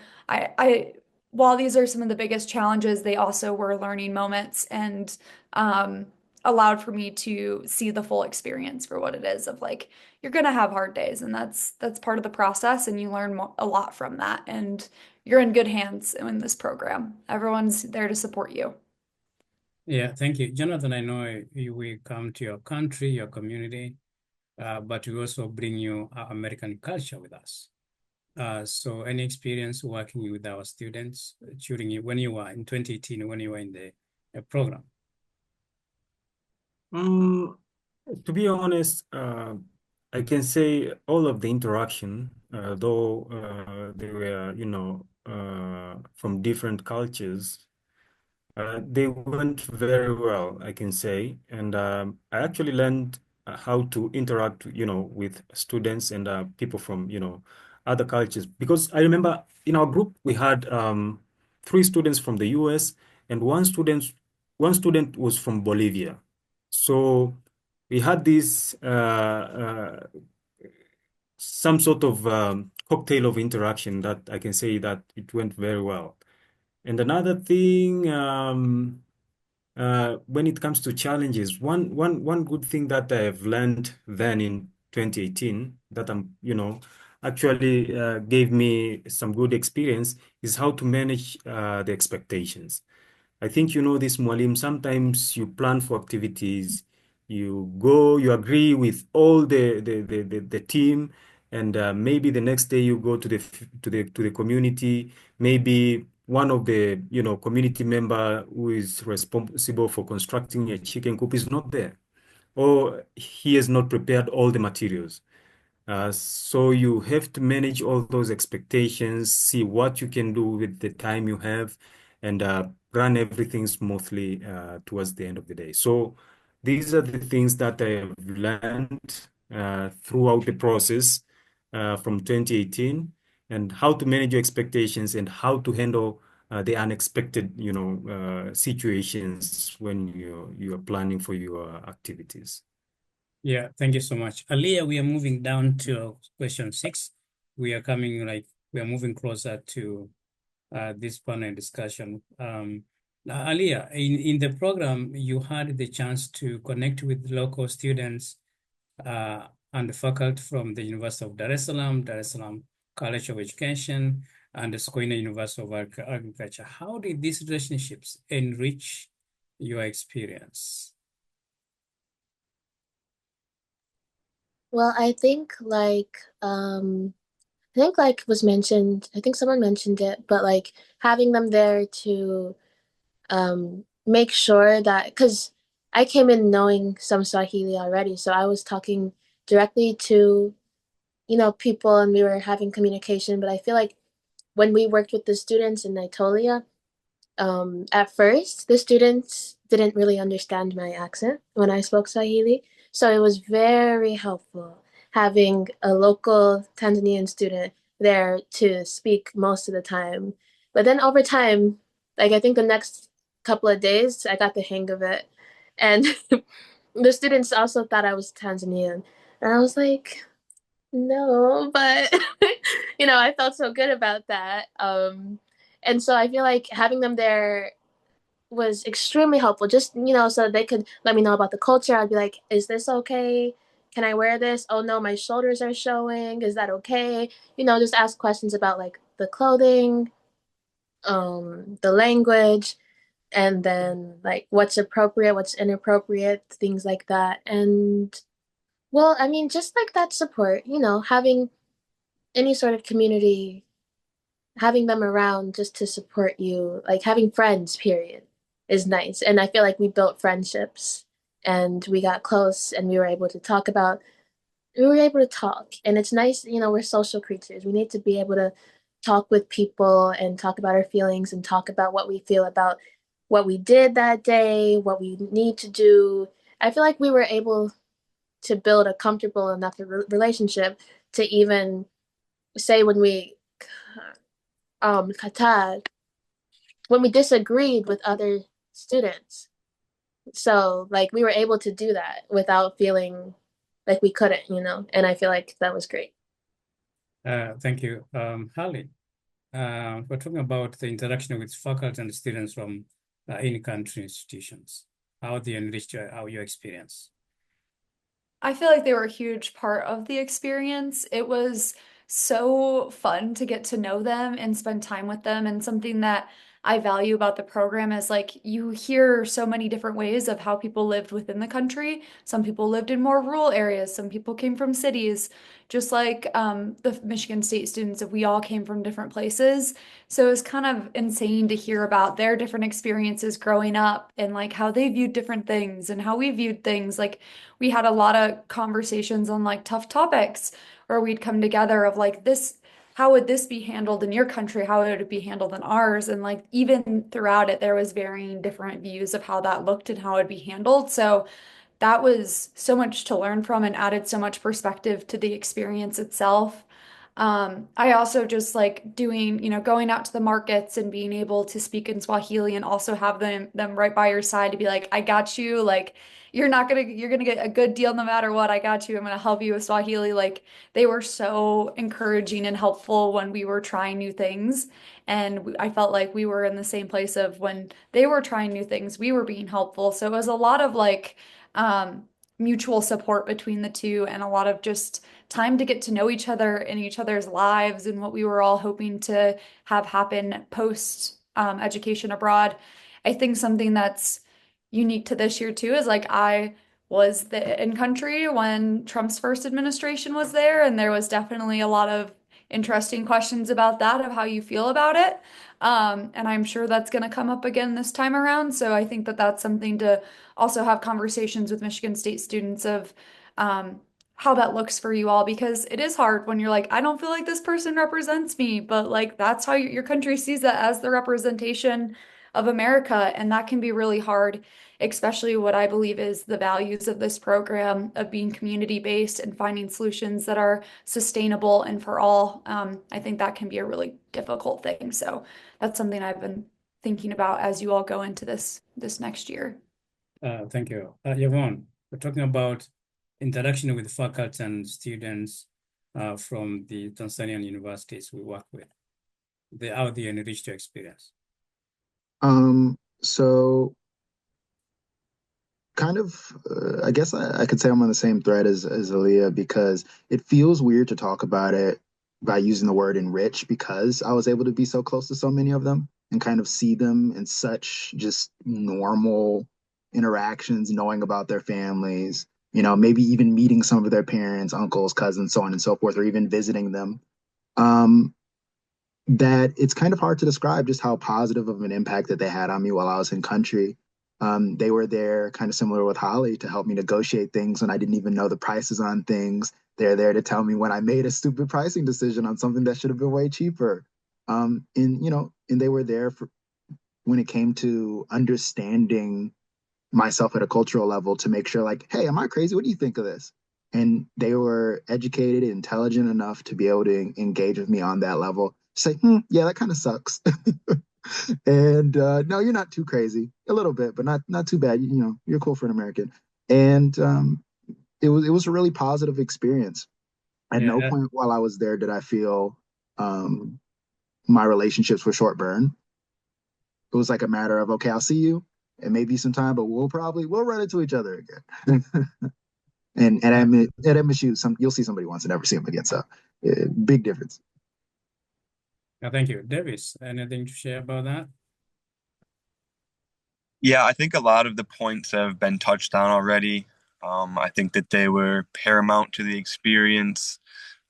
while these are some of the biggest challenges, they also were learning moments and um, allowed for me to see the full experience for what it is of like you're gonna have hard days, and that's part of the process, and you learn a lot from that, and you're in good hands in this program. Everyone's there to support you. Yeah, thank you. Jonathan, I know you will come to your country, your community, but we also bring you American culture with us. So any experience working with our students when you were in 2018, when you were in the program? Mm, to be honest, I can say all of the interaction, though they were, from different cultures, they went very well, I can say. And I actually learned how to interact, with students and people from, other cultures. Because I remember in our group, we had 3 students from the US and one student was from Bolivia. So we had this some sort of cocktail of interaction that I can say that it went very well. And another thing, when it comes to challenges, one good thing that I have learned then in 2018 that actually gave me some good experience is how to manage the expectations. I think you know this, Mualim. Sometimes you plan for activities, you go, you agree with all the team, and maybe the next day you go to the community. Maybe one of the community member who is responsible for constructing a chicken coop is not there, or he has not prepared all the materials. So you have to manage all those expectations, see what you can do with the time you have, and run everything smoothly towards the end of the day. So these are the things that I have learned throughout the process from 2018, and how to manage your expectations and how to handle the unexpected, situations when you are planning for your activities. Yeah, thank you so much. Aliyah, we are moving down to question 6. We are moving closer to this panel discussion. Now, Aliyah, in the program, you had the chance to connect with local students and faculty from the University of Dar es Salaam College of Education, and the Sokoine University of Agriculture. How did these relationships enrich your experience? Well, I think like was mentioned, I think someone mentioned it, but like having them there to make sure that, because I came in knowing some Swahili already, so I was talking directly to, people and we were having communication, but I feel like when we worked with the students in Naitolia, at first, the students didn't really understand my accent when I spoke Swahili. So it was very helpful having a local Tanzanian student there to speak most of the time. But then over time, like I think the next couple of days, I got the hang of it. And the students also thought I was Tanzanian. And I was like, no, but I felt so good about that. And so I feel like having them there was extremely helpful, just so they could let me know about the culture. I'd be like, is this okay? Can I wear this? Oh no, my shoulders are showing. Is that okay? Just ask questions about like the clothing, the language, and then like what's appropriate, what's inappropriate, things like that. And well, I mean, just like that support, having any sort of community, having them around just to support you, like having friends, period, is nice. And I feel like we built friendships and we got close and we were able to talk. And it's nice, we're social creatures. We need to be able to talk with people and talk about our feelings and talk about what we feel about what we did that day, what we need to do. I feel like we were able to build a comfortable enough relationship to even say Qatar, when we disagreed with other students. So like we were able to do that without feeling like we couldn't, and I feel like that was great. Thank you. Harley, we're talking about the interaction with faculty and students from in-country institutions. How they enriched your experience? I feel like they were a huge part of the experience. It was so fun to get to know them and spend time with them. And something that I value about the program is like you hear so many different ways of how people lived within the country. Some people lived in more rural areas, some people came from cities, just like the Michigan State students, we all came from different places. So it was kind of insane to hear about their different experiences growing up and like how they viewed different things and how we viewed things. Like we had a lot of conversations on like tough topics where we'd come together of like this, how would this be handled in your country? How would it be handled in ours? And like even throughout it, there was varying different views of how that looked and how it would be handled. So that was so much to learn from and added so much perspective to the experience itself. I also just like doing, going out to the markets and being able to speak in Swahili and also have them right by your side to be like, I got you. Like, you're gonna get a good deal no matter what. I got you. I'm gonna help you with Swahili. Like, they were so encouraging and helpful when we were trying new things. And I felt like we were in the same place of when they were trying new things, we were being helpful. So it was a lot of like, mutual support between the two and a lot of just time to get to know each other and each other's lives and what we were all hoping to have happen post education abroad. I think something that's unique to this year too is like I was in country when Trump's first administration was there, and there was definitely a lot of interesting questions about that, of how you feel about it. And I'm sure that's going to come up again this time around. So I think that that's something to also have conversations with Michigan State students of how that looks for you all, because it is hard when you're like, I don't feel like this person represents me, but like that's how your country sees that as the representation of America. And that can be really hard, especially what I believe is the values of this program of being community-based and finding solutions that are sustainable and for all. I think that can be a really difficult thing. So that's something I've been thinking about as you all go into this next year. Thank you. Yvonne, we're talking about interaction with faculty and students from the Tanzanian universities we work with. How they enriched your experience. So kind of, I guess I could say I'm on the same thread as Aaliyah, because it feels weird to talk about it by using the word enrich, because I was able to be so close to so many of them and kind of see them in such just normal interactions, knowing about their families, maybe even meeting some of their parents, uncles, cousins, so on and so forth, or even visiting them. That it's kind of hard to describe just how positive of an impact that they had on me while I was in country. They were there, kind of similar with Holly, to help me negotiate things when I didn't even know the prices on things. They're there to tell me when I made a stupid pricing decision on something that should have been way cheaper. And they were there for when it came to understanding myself at a cultural level to make sure, like, hey, am I crazy? What do you think of this? And they were educated, intelligent enough to be able to engage with me on that level. Say, yeah, that kind of sucks. And no, you're not too crazy. A little bit, but not too bad. You're cool for an American. And it was a really positive experience. At no Yeah, point while I was there did I feel um, my relationships were short burn. It was like a matter of, okay, I'll see you and maybe some time, but we'll run into each other again. And at MSU, you'll see somebody once and never see them again. So big difference. thank you. Davis, anything to share about that? Yeah, I think a lot of the points have been touched on already. I think that they were paramount to the experience.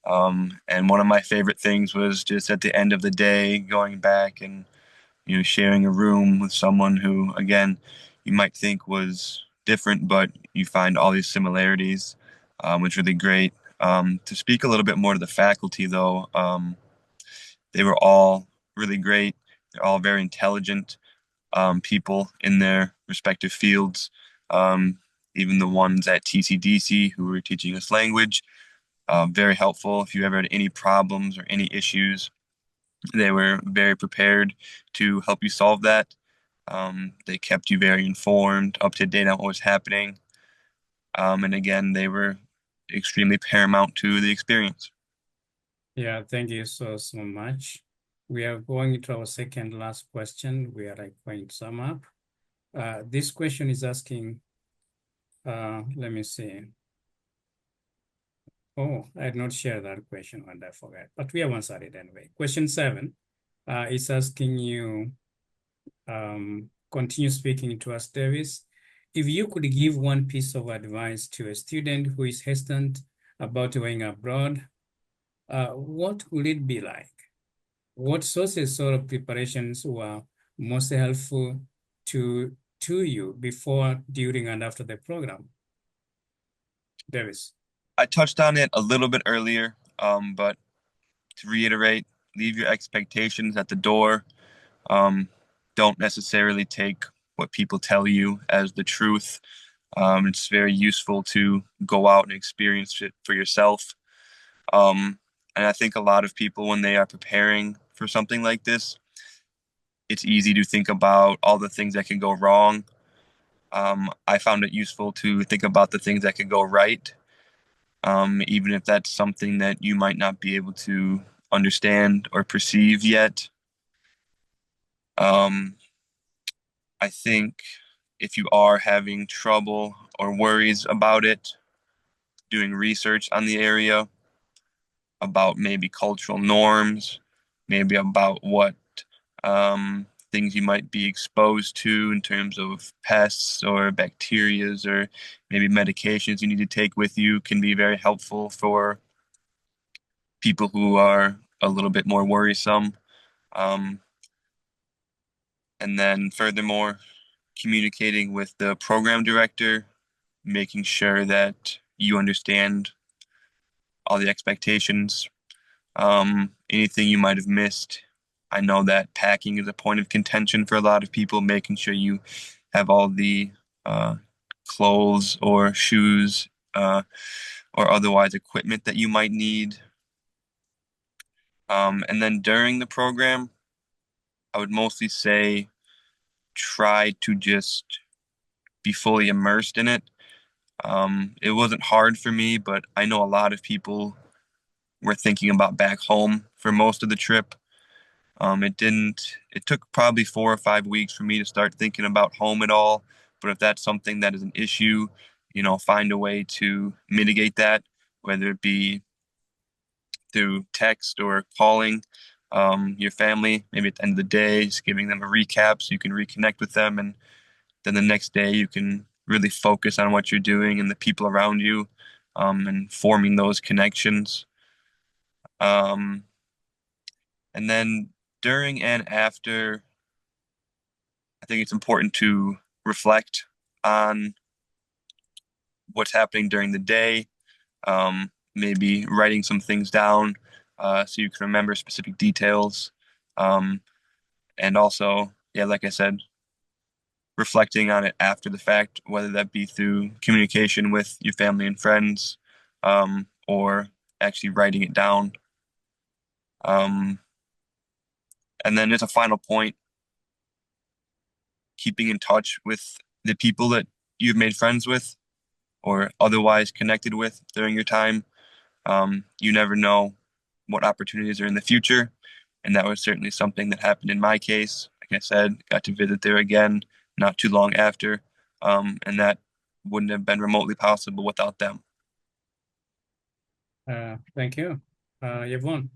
And one of my favorite things was just at the end of the day, going back and, sharing a room with someone who, again, you might think was different, but you find all these similarities, which really great. To speak a little bit more to the faculty, though, they were all really great. They're all very intelligent people in their respective fields. Um, Even the ones at TCDC who were teaching us language, very helpful. If you ever had any problems or any issues, they were very prepared to help you solve that. They kept you very informed, up to date on what was happening. And again, they were extremely paramount to the experience. Yeah, thank you so much. We are going to our second last question. We are going to sum up. This question is asking, let me see. Oh, I had not shared that question and I forgot, but we have answered it anyway. Question 7 is asking you, continue speaking to us, Davis. If you could give one piece of advice to a student who is hesitant about going abroad, what would it be like? What sources of preparations were most helpful to you before, during, and after the program? Davis. I touched on it a little bit earlier, but to reiterate, leave your expectations at the door. Um, don't necessarily take what people tell you as the truth. It's very useful to go out and experience it for yourself. And I think a lot of people, when they are preparing for something like this, it's easy to think about all the things that can go wrong. I found it useful to think about the things that could go right, even if that's something that you might not be able to understand or perceive yet. Um, I think if you are having trouble or worries about it, doing research on the area, about maybe cultural norms, maybe about what things you might be exposed to in terms of pests or bacterias or maybe medications you need to take with you can be very helpful for people who are a little bit more worrisome. Um, and then furthermore, communicating with the program director, making sure that you understand all the expectations, anything you might have missed. I know that packing is a point of contention for a lot of people, making sure you have all the uh, clothes or shoes or otherwise equipment that you might need. And then during the program, I would mostly say try to just be fully immersed in it. It wasn't hard for me, but I know a lot of people were thinking about back home for most of the trip. It took probably 4 or 5 weeks for me to start thinking about home at all. But if that's something that is an issue, find a way to mitigate that, whether it be through text or calling your family, maybe at the end of the day, just giving them a recap so you can reconnect with them. And then the next day you can really focus on what you're doing and the people around you, and forming those connections. Um, and then during and after, I think it's important to reflect on what's happening during the day, maybe writing some things down so you can remember specific details. And also, yeah, like I said, reflecting on it after the fact, whether that be through communication with your family and friends, or actually writing it down. And then as a final point, keeping in touch with the people that you've made friends with or otherwise connected with during your time. You never know what opportunities are in the future. And that was certainly something that happened in my case. Like I said, got to visit there again not too long after. And that wouldn't have been remotely possible without them. Thank you. Yvonne,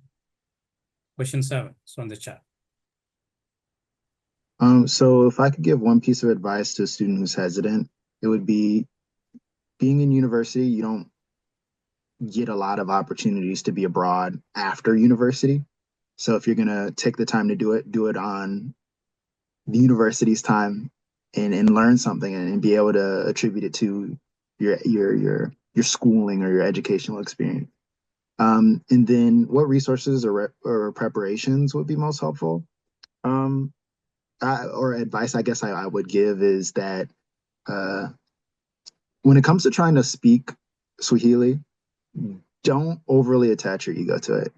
question 7 is on the chat. So if I could give one piece of advice to a student who's hesitant, it would be being in university, you don't get a lot of opportunities to be abroad after university. So if you're gonna take the time to do it on the university's time and learn something and be able to attribute it to your schooling or your educational experience. And then what resources or preparations would be most helpful? Or advice I guess I would give is that when it comes to trying to speak Swahili, don't overly attach your ego to it.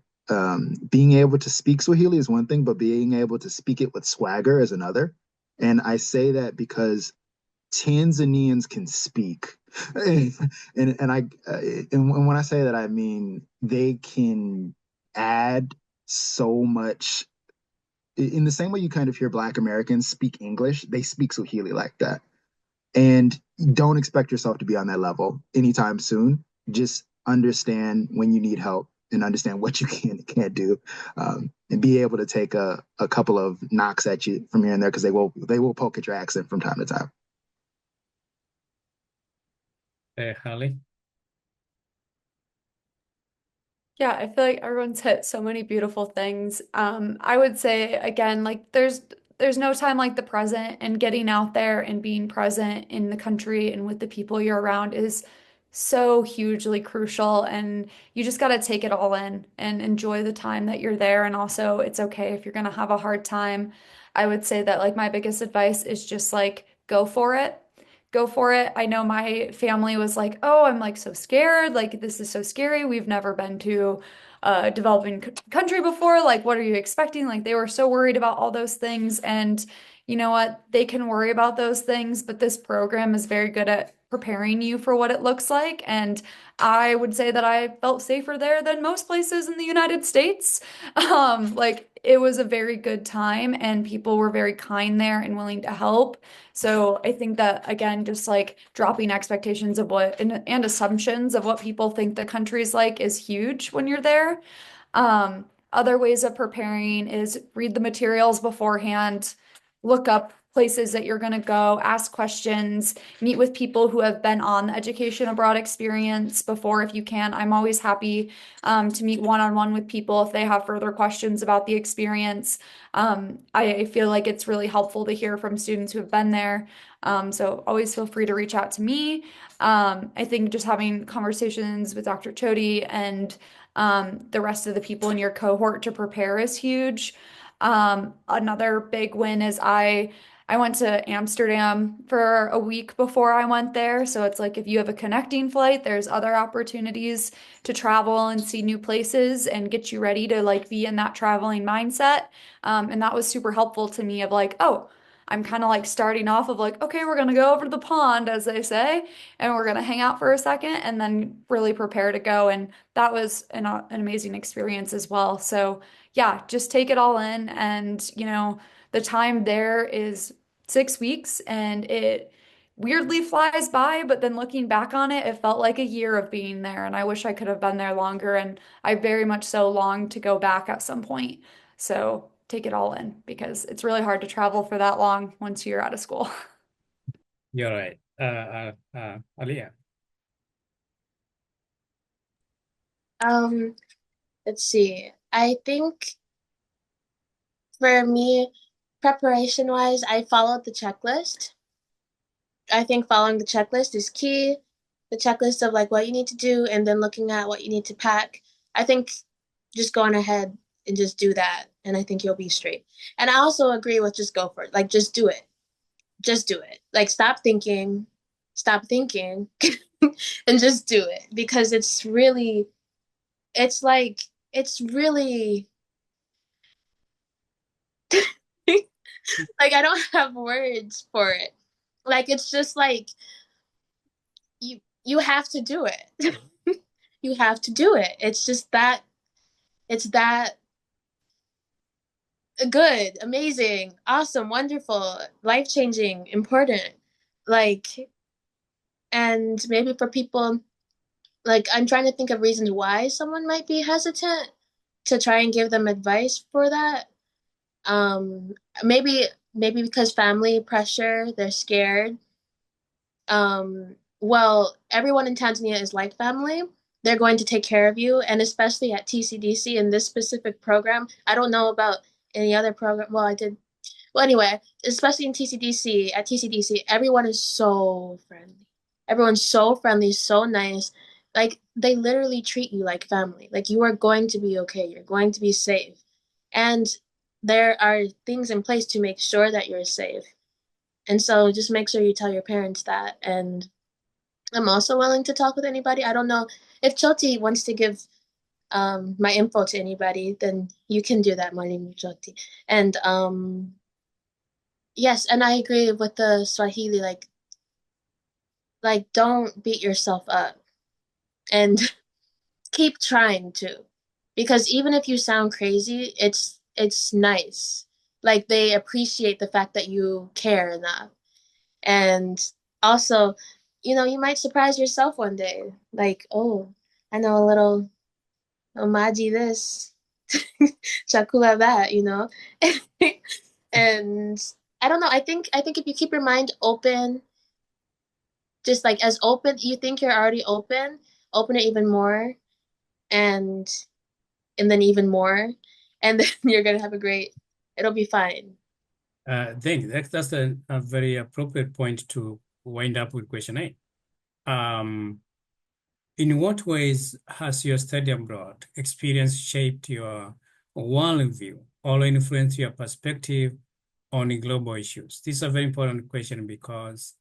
Being able to speak Swahili is one thing, but being able to speak it with swagger is another. And I say that because Tanzanians can speak, and when I say that, I mean they can add so much. In the same way you kind of hear Black Americans speak English, they speak Swahili like that. And don't expect yourself to be on that level anytime soon. Just understand when you need help and understand what you can and can't do, and be able to take a couple of knocks at you from here and there because they will poke at your accent from time to time. Holly? Yeah, I feel like everyone's hit so many beautiful things. I would say again, like there's no time like the present, and getting out there and being present in the country and with the people you're around is so hugely crucial, and you just got to take it all in and enjoy the time that you're there. And also, it's okay if you're gonna have a hard time. I would say that like my biggest advice is just like go for it. Go for it. I know my family was like, "Oh, I'm like so scared. Like this is so scary. We've never been to a developing country before. Like what are you expecting?" Like they were so worried about all those things. And you know what? They can worry about those things, but this program is very good at preparing you for what it looks like. And I would say that I felt safer there than most places in the United States. Like it was a very good time, and people were very kind there and willing to help. So I think that again, just like dropping expectations of what and assumptions of what people think the country's like is huge when you're there. Other ways of preparing is read the materials beforehand, look up places that you're going to go, ask questions, meet with people who have been on the education abroad experience before if you can. I'm always happy to meet one-on-one with people if they have further questions about the experience. I feel like it's really helpful to hear from students who have been there. So always feel free to reach out to me. I think just having conversations with Dr. Chody and the rest of the people in your cohort to prepare is huge. Another big win is I went to Amsterdam for a week before I went there. So it's like if you have a connecting flight, there's other opportunities to travel and see new places and get you ready to like be in that traveling mindset. And that was super helpful to me of like, oh, I'm kind of like starting off of like, okay, we're gonna go over to the pond, as they say, and we're gonna hang out for a second and then really prepare to go. And that was an amazing experience as well. So yeah, just take it all in. And, you know, the time there is 6 weeks and it weirdly flies by, but then looking back on it, it felt like a year of being there. And I wish I could have been there longer. And I very much so long to go back at some point. So take it all in because it's really hard to travel for that long once you're out of school. You're right. Aliyah. Let's see. I think for me, preparation wise, I followed the checklist. I think following the checklist is key. The checklist of like what you need to do and then looking at what you need to pack. I think just going ahead and just do that and I think you'll be straight. And I also agree with just go for it. Like, just do it. Just do it. Like, stop thinking, and just do it, because it's really, it's like, it's really, like, I don't have words for it. Like, it's just like, you have to do it. You have to do it. It's just that, it's that good, amazing, awesome, wonderful, life-changing, important. Like, and maybe for people, like, I'm trying to think of reasons why someone might be hesitant to try and give them advice for that. Um, maybe because family pressure, they're scared. Well, everyone in Tanzania is like family. They're going to take care of you, and especially at TCDC in this specific program. I don't know about any other program. Well, I did. Well, anyway, especially in TCDC, at TCDC, everyone is so friendly. Everyone's so friendly, so nice. Like, they literally treat you like family. Like, you are going to be okay. You're going to be safe. And there are things in place to make sure that you're safe. And so just make sure you tell your parents that. And I'm also willing to talk with anybody. I don't know if Choti wants to give my info to anybody, then you can do that, Mwalimu Choti. And yes, and I agree with the Swahili, like don't beat yourself up and keep trying to. Because even if you sound crazy, it's nice. Like, they appreciate the fact that you care enough. And also, you might surprise yourself one day. Like, oh, I know a little omaji this, chakula that. And I don't know. I think if you keep your mind open, just like as open, you think you're already open it even more, and then even more, and then you're gonna have it'll be fine. Thank you. That's a very appropriate point to wind up with question 8. In what ways has your study abroad experience shaped your worldview or influenced your perspective on global issues? This is a very important question because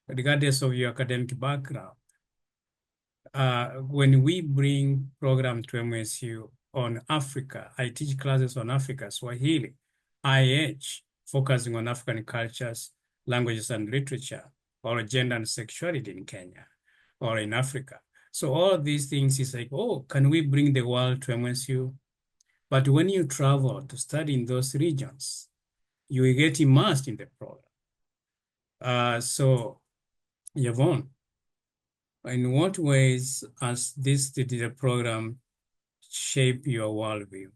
regardless of your academic background, when we bring program to MSU on Africa, I teach classes on Africa, Swahili, IH, focusing on African cultures, languages, and literature, or gender and sexuality in Kenya or in Africa. So all of these things is like, oh, can we bring the world to MSU? But when you travel to study in those regions, you will get immersed in the program. So, Yvonne, in what ways has the program shape your worldview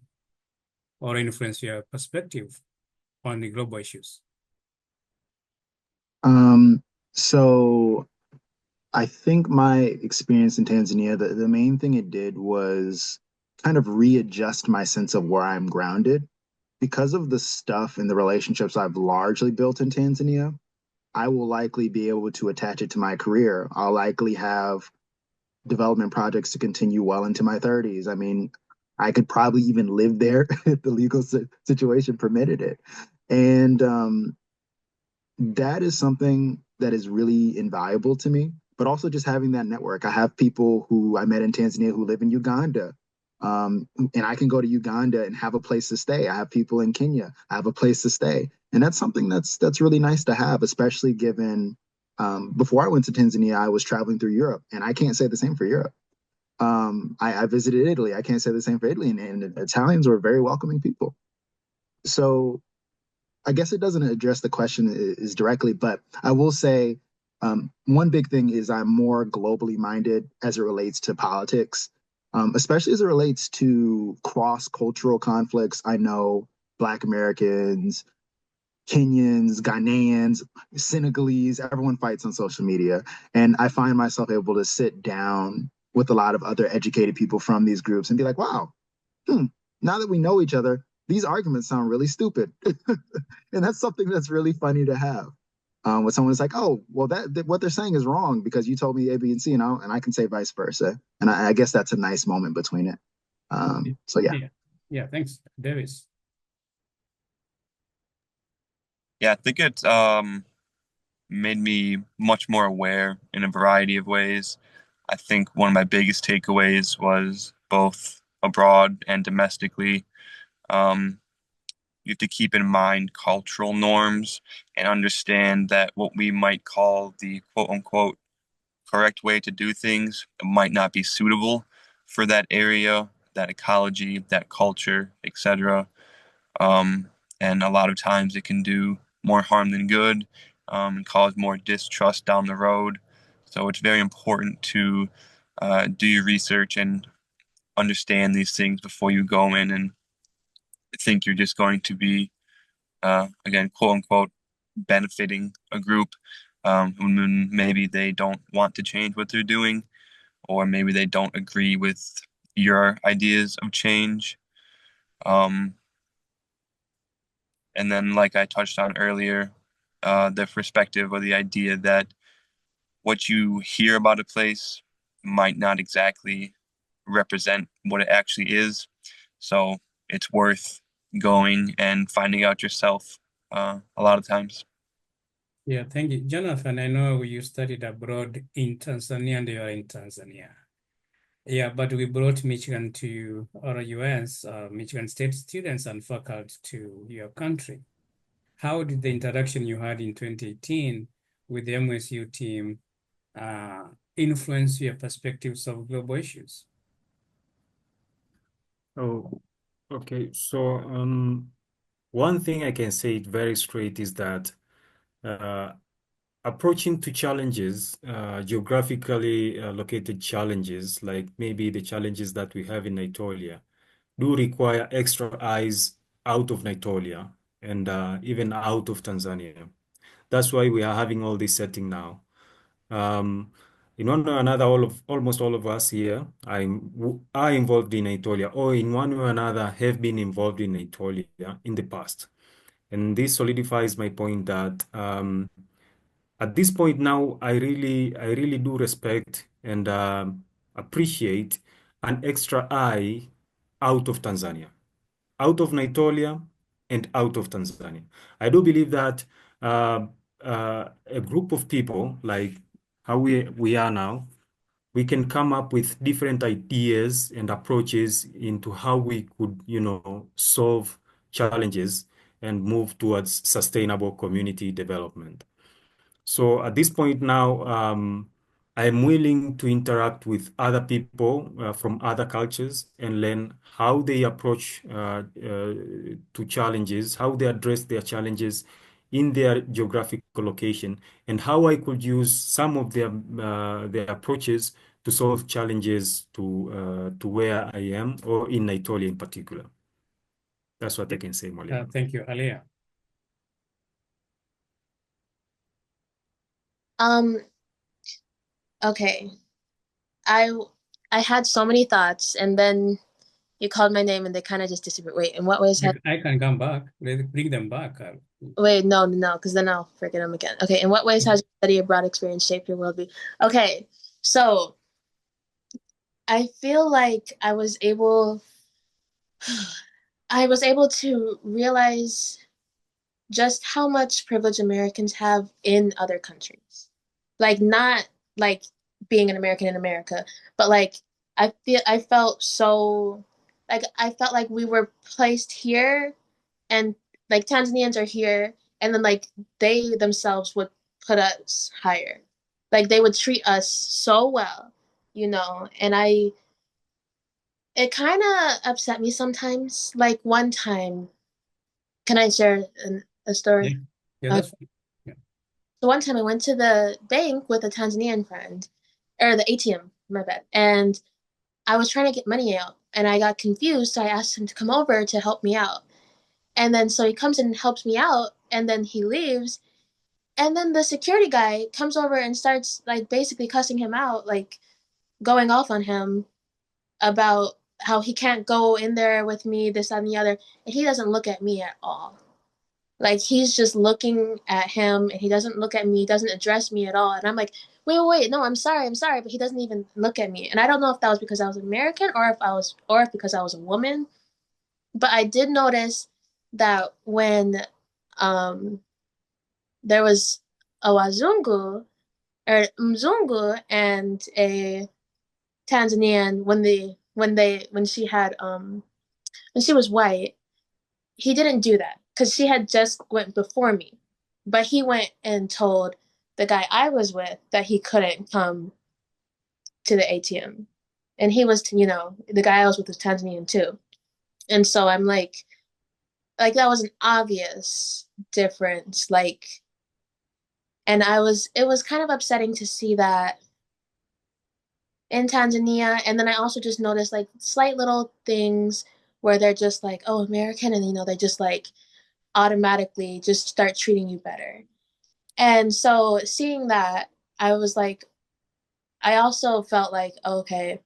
or influence your perspective on the global issues? So I think my experience in Tanzania, the main thing it did was kind of readjust my sense of where I'm grounded. Because of the stuff and the relationships I've largely built in Tanzania, I will likely be able to attach it to my career. I'll likely have development projects to continue well into my 30s. I mean, I could probably even live there if the legal situation permitted it. And that is something that is really invaluable to me, but also just having that network. I have people who I met in Tanzania who live in Uganda. And I can go to Uganda and have a place to stay. I have people in Kenya. I have a place to stay. And that's something that's really nice to have, especially given before I went to Tanzania, I was traveling through Europe, and I can't say the same for Europe. I visited Italy. I can't say the same for Italy, and Italians were very welcoming people. So I guess it doesn't address the question is directly, but I will say one big thing is I'm more globally minded as it relates to politics, especially as it relates to cross-cultural conflicts. I know Black Americans, Kenyans, Ghanaians, Senegalese, everyone fights on social media. And I find myself able to sit down with a lot of other educated people from these groups and be like, wow, now that we know each other, these arguments sound really stupid. And that's something that's really funny to have. When someone's like, oh, well, that what they're saying is wrong because you told me A, B, and C, and I can say vice versa. And I guess that's a nice moment between it. So yeah. Yeah, thanks, Davis. Yeah, I think it made me much more aware in a variety of ways. I think one of my biggest takeaways was both abroad and domestically. Um, you have to keep in mind cultural norms and understand that what we might call the quote unquote correct way to do things might not be suitable for that area, that ecology, that culture, etc. Um, and a lot of times it can do more harm than good, and cause more distrust down the road. So it's very important to do your research and understand these things before you go in and think you're just going to be, again, quote unquote, benefiting a group, when maybe they don't want to change what they're doing, or maybe they don't agree with your ideas of change. Um, and then, like I touched on earlier, the perspective or the idea that what you hear about a place might not exactly represent what it actually is. So it's worth going and finding out yourself, a lot of times. Yeah, thank you. Jonathan, I know you studied abroad in Tanzania and you are in Tanzania. Yeah, but we brought Michigan to, or US, Michigan State students and faculty to your country. How did the interaction you had in 2018 with the MSU team influence your perspectives of global issues? Oh, okay. So, one thing I can say very straight is that uh, approaching to challenges, geographically located challenges, like maybe the challenges that we have in Naitolia, do require extra eyes out of Naitolia and even out of Tanzania. That's why we are having all this setting now. Um, in one way or another, almost all of us here are involved in Naitolia, or in one way or another have been involved in Naitolia in the past. And this solidifies my point that at this point now, I really do respect and appreciate an extra eye out of Tanzania, out of Naitolia, and out of Tanzania. I do believe that a group of people like how we are now, we can come up with different ideas and approaches into how we could, solve challenges and move towards sustainable community development. So at this point now, I'm willing to interact with other people from other cultures and learn how they approach to challenges, how they address their challenges in their geographical location, and how I could use some of their approaches to solve challenges to where I am or in Naitolia in particular. That's what I can say, Mwalimu. Thank you, Alia. Um, okay. I I had so many thoughts, and then you called my name and they kind of just disappeared. Wait, in what ways have I can come back. Bring them back. wait, no, because then I'll forget them again. Okay, in what ways has your study abroad experience shaped your worldview? Okay, so I feel like I was able to realize just how much privilege Americans have in other countries. Like not like being an American in America, but like I felt so like I felt like we were placed here and like Tanzanians are here and then like they themselves would put us higher. Like they would treat us so well, and it kind of upset me sometimes. Like one time, can I share a Yeah, story? yeah, that's fine. Yeah. So one time I went to the bank with a Tanzanian friend, or the ATM, my bad, and I was trying to get money out, and I got confused, so I asked him to come over to help me out. And then so he comes in and helps me out, and then he leaves, and then the security guy comes over and starts like basically cussing him out, like going off on him about how he can't go in there with me, this, that, and the other, and he doesn't look at me at all. Like he's just looking at him and he doesn't look at me, doesn't address me at all. And I'm like, wait, no, I'm sorry, but he doesn't even look at me. And I don't know if that was because I was American or if because I was a woman. But I did notice that when um there was a Wazungu or Mzungu and a Tanzanian when she was white. He didn't do that because she had just went before me, but he went and told the guy I was with that he couldn't come to the ATM, and he was, the guy I was with was Tanzanian too, and so I'm like that was an obvious difference, and it was kind of upsetting to see that in Tanzania. And then I also just noticed like slight little things where they're just like, oh, American, and they just like automatically just start treating you better. And so seeing that, I was like, I also felt like, okay.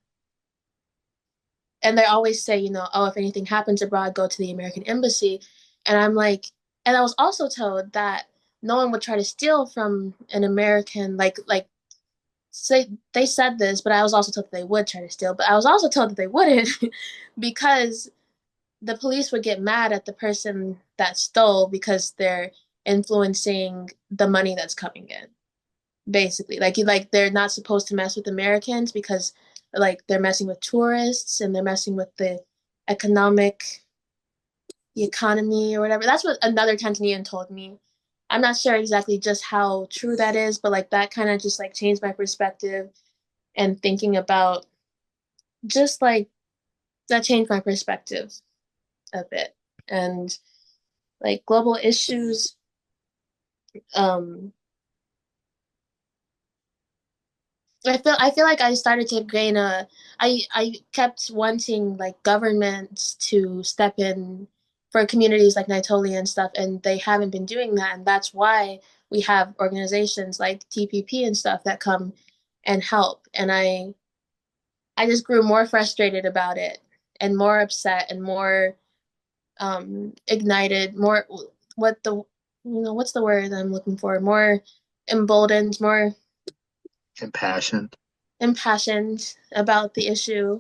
And they always say, oh, if anything happens abroad, go to the American embassy. And I'm like, and I was also told that no one would try to steal from an American, say they said this, but I was also told that they would try to steal, but I was also told that they wouldn't because the police would get mad at the person that stole because they're influencing the money that's coming in. Basically, like they're not supposed to mess with Americans because like they're messing with tourists and they're messing with the economy or whatever. That's what another Tanzanian told me. I'm not sure exactly just how true that is, but like that kind of just like changed my perspective and thinking about just like that changed my perspective a bit. And like global issues, I feel like I started to gain I kept wanting like governments to step in for communities like Naitolia and stuff, and they haven't been doing that, and that's why we have organizations like TPP and stuff that come and help. And I just grew more frustrated about it and more upset and more ignited, more what's the word I'm looking for? More emboldened, more Impassioned. impassioned about the issue.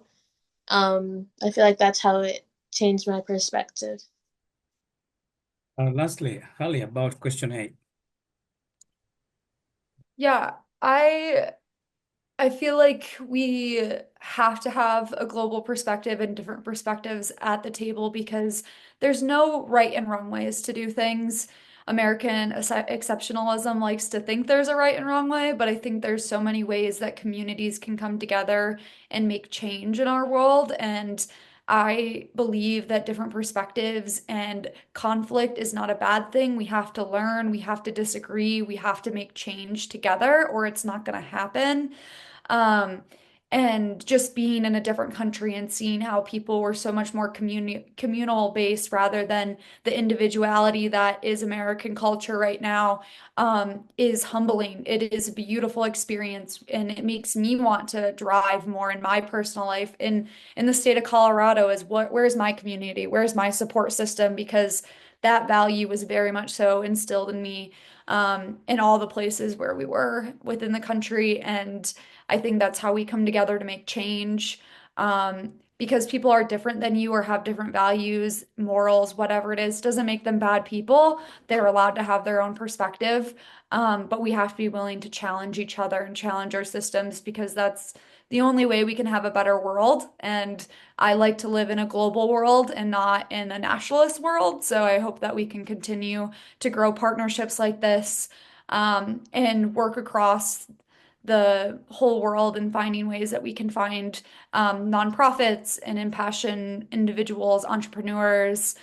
I feel like that's how it changed my perspective. Lastly, Holly, about question 8. Yeah, I feel like we have to have a global perspective and different perspectives at the table because there's no right and wrong ways to do things. American exceptionalism likes to think there's a right and wrong way, but I think there's so many ways that communities can come together and make change in our world. And I believe that different perspectives and conflict is not a bad thing. We have to learn, we have to disagree, we have to make change together, or it's not going to happen. Um, and just being in a different country and seeing how people were so much more communal based rather than the individuality that is American culture right now, is humbling. It is a beautiful experience, and it makes me want to drive more in my personal life. In the state of Colorado, where's my community? Where's my support system? Because that value was very much so instilled in me, in all the places where we were within the country. And I think that's how we come together to make change. Because people are different than you or have different values, morals, whatever it is, doesn't make them bad people. They're allowed to have their own perspective. But we have to be willing to challenge each other and challenge our systems because that's the only way we can have a better world. And I like to live in a global world and not in a nationalist world. So I hope that we can continue to grow partnerships like this, and work across the whole world and finding ways that we can find nonprofits and impassioned individuals, entrepreneurs,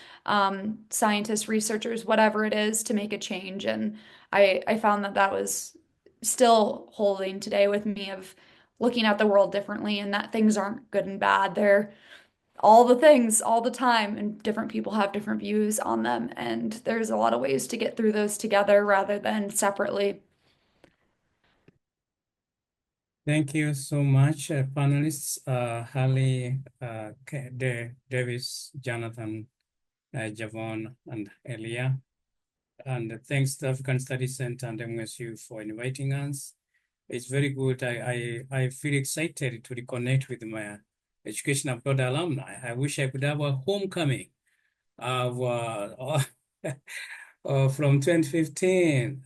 scientists, researchers, whatever it is, to make a change. And I found that was still holding today with me of looking at the world differently and that things aren't good and bad. They're all the things all the time, and different people have different views on them. And there's a lot of ways to get through those together rather than separately. Thank you so much, panelists, Holly, Davis, Jonathan, Javon, and Elia. And thanks to African Studies Center and MSU for inviting us. It's very good. I feel excited to reconnect with my Education Abroad alumni. I wish I could have a homecoming of from 2015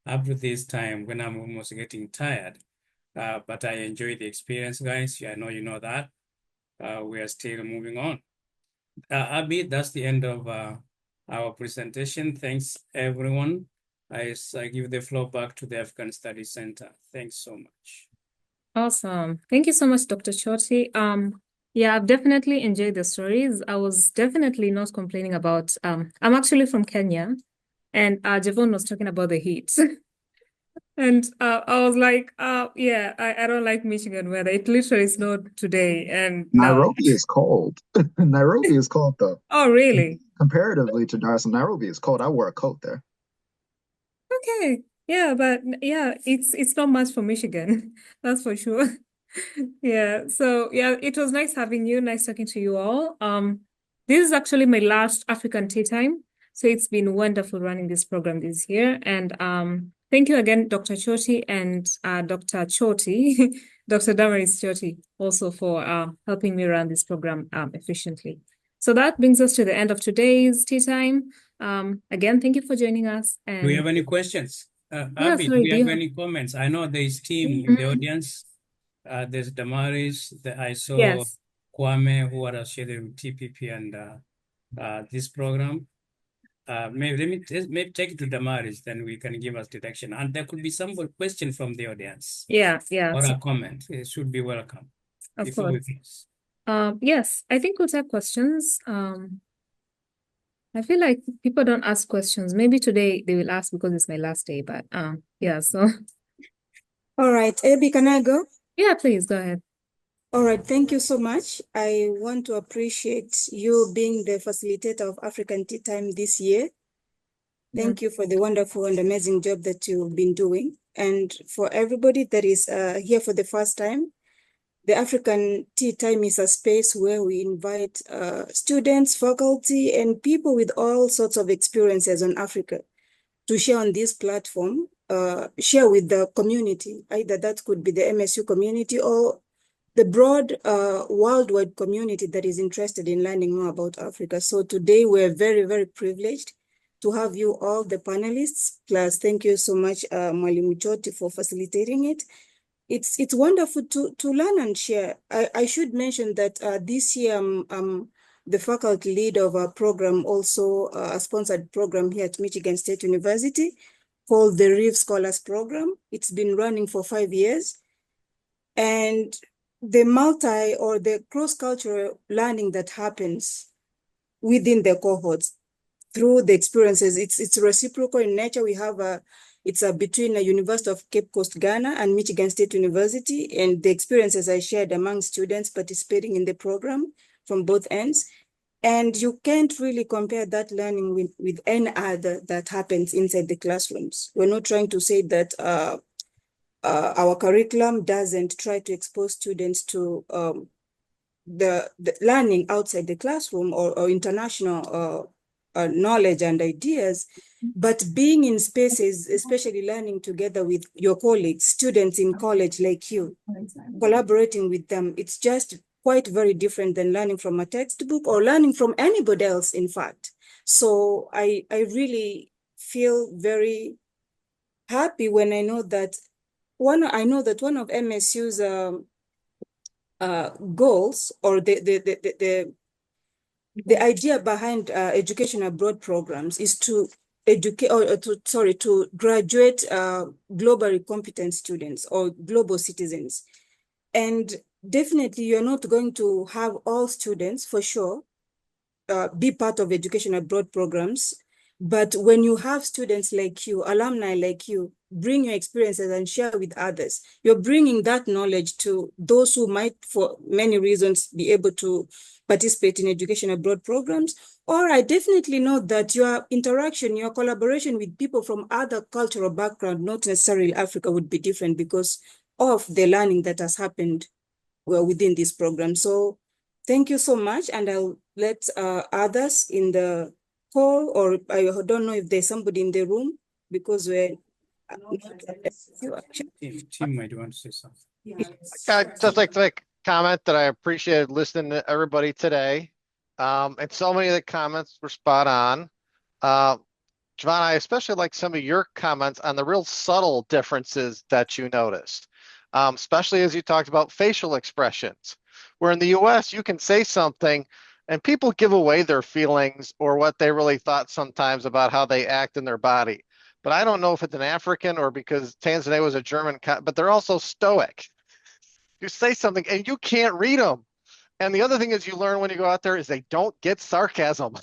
up to this time when I'm almost getting tired. But I enjoy the experience, guys. I know you know that. We are still moving on. Abby, that's the end of our presentation. Thanks, everyone. I give the floor back to the African Studies Center. Thanks so much. Awesome. Thank you so much, Dr. Choti. Yeah, I've definitely enjoyed the stories. I was definitely not complaining about, I'm actually from Kenya, and Javon was talking about the heat. And I was like, yeah, I don't like Michigan weather. It literally snowed today and now. Nairobi is cold. Nairobi is cold though. Oh, really? Comparatively to Dar es Salaam, Nairobi is cold. I wore a coat there. Okay. Yeah, but yeah, it's not much for Michigan. That's for sure. Yeah. So yeah, it was nice having you. Nice talking to you all. This is actually my last African Tea Time. So it's been wonderful running this program this year. And thank you again, Dr. Choti and Dr. Choti, Dr. Damaris Choti, also for helping me run this program efficiently. So that brings us to the end of today's Tea Time. Again, thank you for joining us. And do we have any questions? yeah, Abby, sorry, do we have any comments? I know there is team in the audience. There's Damaris. I saw Yes. Kwame, who are sharing TPP and this program. Maybe take it to Damaris, then we can give us direction. And there could be some question from the audience. Yeah. Or So, a comment. It should be welcome. of Before we course. finish. Yes, I think we'll take questions. I feel like people don't ask questions. Maybe today they will ask because it's my last day, but yeah, so All right, Abby, can I go? yeah, please go ahead. All right, thank you so much. I want to appreciate you being the facilitator of African Tea Time this year. Thank you for the wonderful and amazing job that you've been doing. And for everybody that is here for the first time, the African Tea Time is a space where we invite students, faculty, and people with all sorts of experiences on Africa to share on this platform, share with the community. Either that could be the MSU community or the broad worldwide community that is interested in learning more about Africa. So today we're very, very privileged to have you all, the panelists, plus thank you so much, Mwalimu Choti, for facilitating it. It's wonderful to learn and share. I should mention that this year I'm the faculty lead of a program, also a sponsored program here at Michigan State University called the Reeve Scholars Program. It's been running for 5 years. And the or the cross-cultural learning that happens within the cohorts through the experiences, it's reciprocal in nature. We have it's between the University of Cape Coast, Ghana and Michigan State University, and the experiences are shared among students participating in the program from both ends. And you can't really compare that learning with any other that happens inside the classrooms. We're not trying to say that our curriculum doesn't try to expose students to the learning outside the classroom or international knowledge and ideas, but being in spaces, especially learning together with your colleagues, students in college like you, collaborating with them, it's just quite very different than learning from a textbook or learning from anybody else, in fact. So I really feel very happy when I know that one of MSU's goals, or the idea behind education abroad programs, is to educate to graduate globally competent students or global citizens. And definitely you're not going to have all students for sure be part of education abroad programs. But when you have students like you, alumni like you, bring your experiences and share with others, you're bringing that knowledge to those who might, for many reasons, be able to participate in education abroad programs. Or I definitely know that your interaction, your collaboration with people from other cultural background, not necessarily Africa, would be different because of the learning that has happened within this program. So thank you so much. And I'll let others in the call, or I don't know if there's somebody in the room, because we're Tim might want to say something. I'd just like to make a comment that I appreciated listening to everybody today. And so many of the comments were spot on. Javon, I especially like some of your comments on the real subtle differences that you noticed, especially as you talked about facial expressions, where in the US you can say something and people give away their feelings or what they really thought sometimes about how they act in their body. But I don't know if it's an African or because Tanzania was a German, but they're also stoic. You say something and you can't read them. And the other thing is you learn when you go out there is they don't get sarcasm.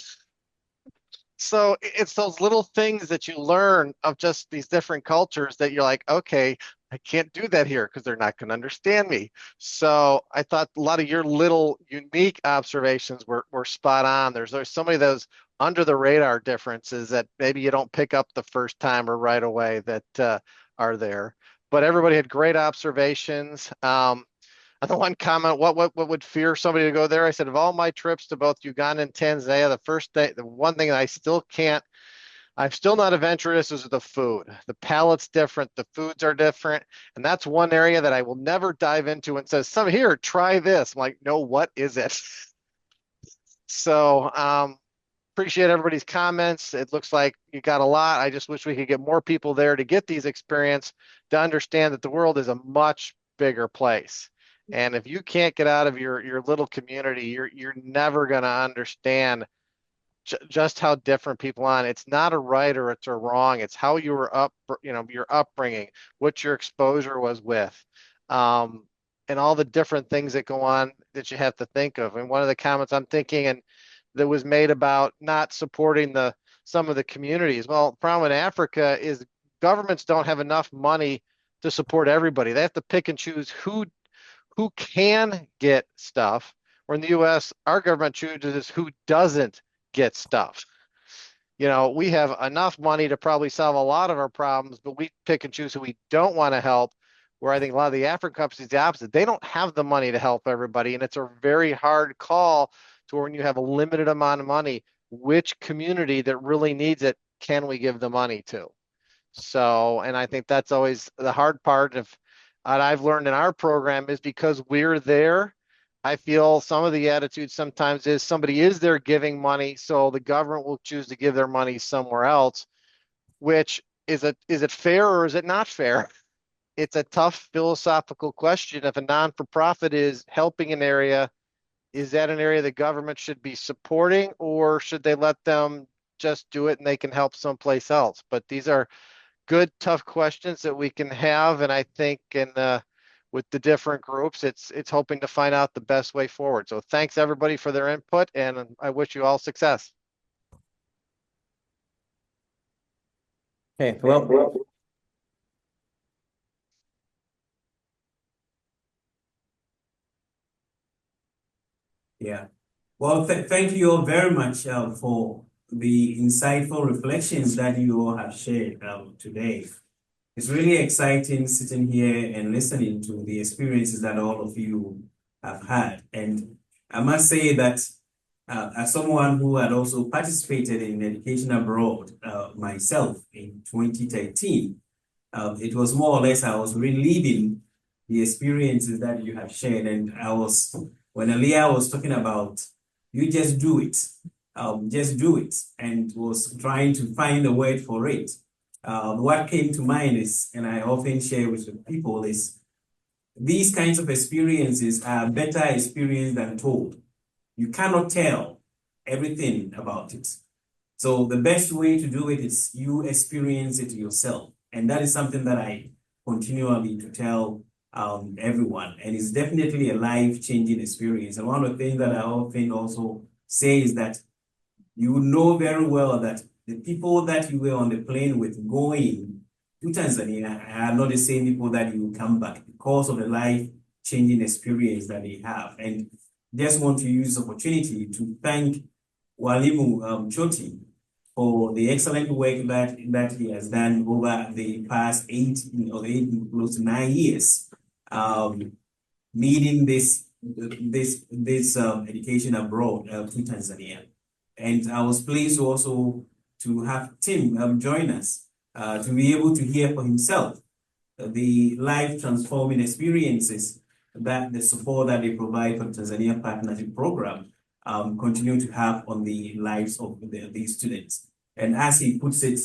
So it's those little things that you learn of just these different cultures that you're like, okay, I can't do that here because they're not going to understand me. So I thought a lot of your little unique observations were spot on. There's so many of those under the radar differences that maybe you don't pick up the first time or right away that are there. But everybody had great observations. And the one comment, what would fear somebody to go there? I said, of all my trips to both Uganda and Tanzania, the one thing that I'm still not adventurous is the food. The palate's different, the foods are different. And that's one area that I will never dive into and says, some here, try this. I'm like, no, what is it? So appreciate everybody's comments. It looks like you got a lot. I just wish we could get more people there to get these experience, to understand that the world is a much bigger place. And if you can't get out of your little community, you're never going to understand just how different people are. It's not a right or it's a wrong. It's how you were your upbringing, what your exposure was with, and all the different things that go on that you have to think of. And one of the comments I'm thinking and that was made about not supporting some of the communities. Well, the problem in Africa is governments don't have enough money to support everybody. They have to pick and choose who can get stuff. Where in the US, our government chooses who doesn't get stuff. We have enough money to probably solve a lot of our problems, but we pick and choose who we don't want to help. Where I think a lot of the African companies, the opposite, they don't have the money to help everybody. And it's a very hard call to when you have a limited amount of money, which community that really needs it can we give the money to? So, and I think that's always the hard part of what I've learned in our program is because we're there. I feel some of the attitude sometimes is somebody is there giving money, so the government will choose to give their money somewhere else, which is it fair or is it not fair? It's a tough philosophical question. If a non-for-profit is helping an area, is that an area the government should be supporting or should they let them just do it and they can help someplace else? But these are good, tough questions that we can have. And I think with the different groups, it's hoping to find out the best way forward. So thanks everybody for their input and I wish you all success. Okay, well. Yeah. Well, thank you all very much for the insightful reflections that you all have shared today. It's really exciting sitting here and listening to the experiences that all of you have had. And I must say that as someone who had also participated in education abroad myself in 2013, it was more or less I was reliving the experiences that you have shared. And when Aliyah was talking about, you just do it, and was trying to find a word for it. What came to mind is, and I often share with the people, is these kinds of experiences are better experienced than told. You cannot tell everything about it. So the best way to do it is you experience it yourself. And that is something that I continually to tell everyone. And it's definitely a life-changing experience. And one of the things that I often also say is that you know very well that the people that you were on the plane with going to Tanzania are not the same people that you come back because of the life-changing experience that they have. And just want to use the opportunity to thank Walimu Choti for the excellent work that he has done over the past 8 close to 9 years, leading this education abroad to Tanzania. And I was pleased also to have Tim join us to be able to hear for himself the life transforming experiences that the support that they provide for the Tanzania Partnership Program continue to have on the lives of these students. And as he puts it,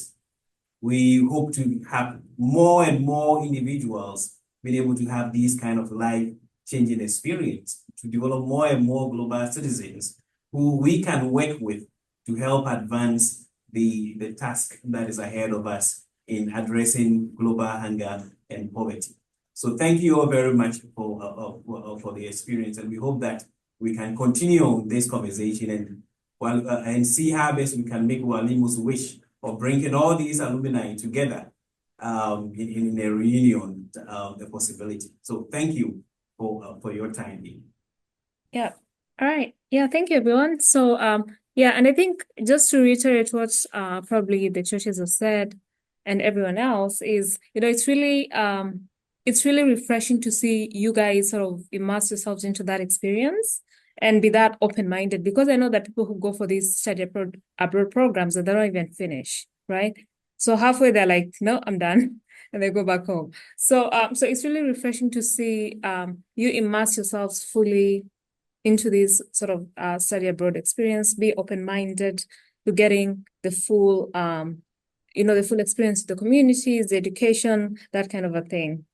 we hope to have more and more individuals being able to have these kind of life-changing experience, to develop more and more global citizens who we can work with to help advance the task that is ahead of us in addressing global hunger and poverty. So thank you all very much for the experience, and we hope that we can continue this conversation and see how best we can make Walimu's wish of bringing all these alumni together in a reunion a possibility. So thank you for your time here. Yeah. All right. Yeah. Thank you, everyone. So, yeah, and I think just to reiterate what probably the churches have said and everyone else is, it's really refreshing to see you guys sort of immerse yourselves into that experience and be that open-minded, because I know that people who go for these study abroad programs, they don't even finish, right? So halfway they're like, no, I'm done. And they go back home. So, so it's really refreshing to see you immerse yourselves fully into this sort of study abroad experience, be open-minded to getting the full, the full experience of the communities, the education, that kind of a thing.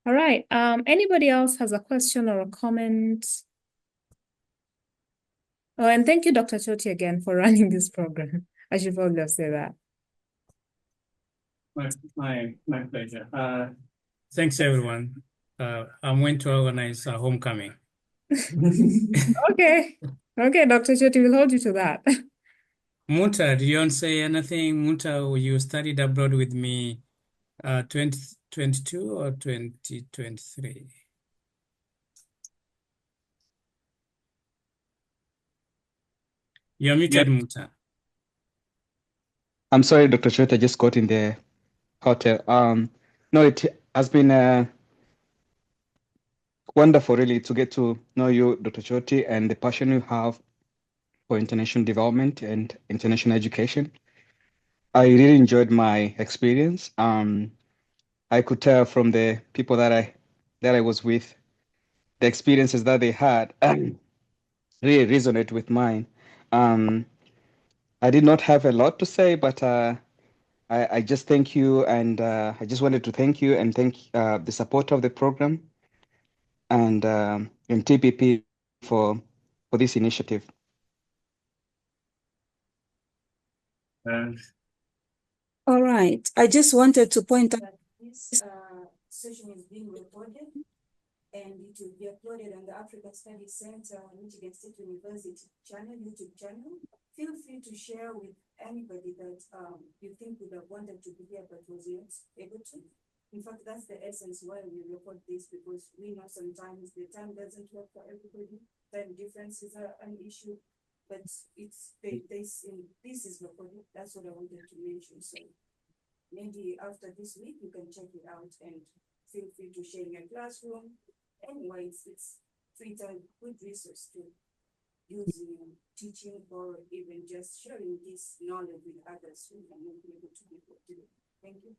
All right. Anybody else has a question or a comment? Oh, and thank you, Dr. Choti, again for running this program. I should probably have said that. My pleasure. Thanks, everyone. I'm going to organize a homecoming. Okay. Okay, Dr. Choti, we'll hold you to that. Muta, do you want to say anything? Muta, you studied abroad with me 2022 or 2023? You're muted, Muta. I'm sorry, Dr. Choti, I just got in the hotel. No, it has been wonderful, really, to get to know you, Dr. Choti, and the passion you have for international development and international education. I really enjoyed my experience. I could tell from the people that I was with, the experiences that they had really resonate with mine. I did not have a lot to say, but I just thank you, and I just wanted to thank you and thank the support of the program and TPP for this initiative. All right. I just wanted to point out that this session is being recorded and it will be uploaded on the Africa Studies Center Michigan State University YouTube channel. Feel free to share with anybody that you think would have wanted to be here but was not able to. In fact, that's the essence why we record this, because we know sometimes the time doesn't work for everybody. Time differences are an issue, but this is recorded. That's what I wanted to mention. So maybe after this week, you can check it out and feel free to share in your classroom. Anyway, it's a good resource to use in teaching or even just sharing this knowledge with others who are not able to be able. Thank you.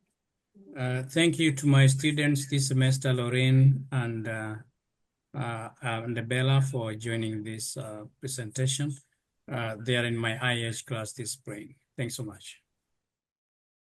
Thank you to my students this semester, Lorraine and Bella, for joining this presentation. They are in my IH class this spring. Thanks so much.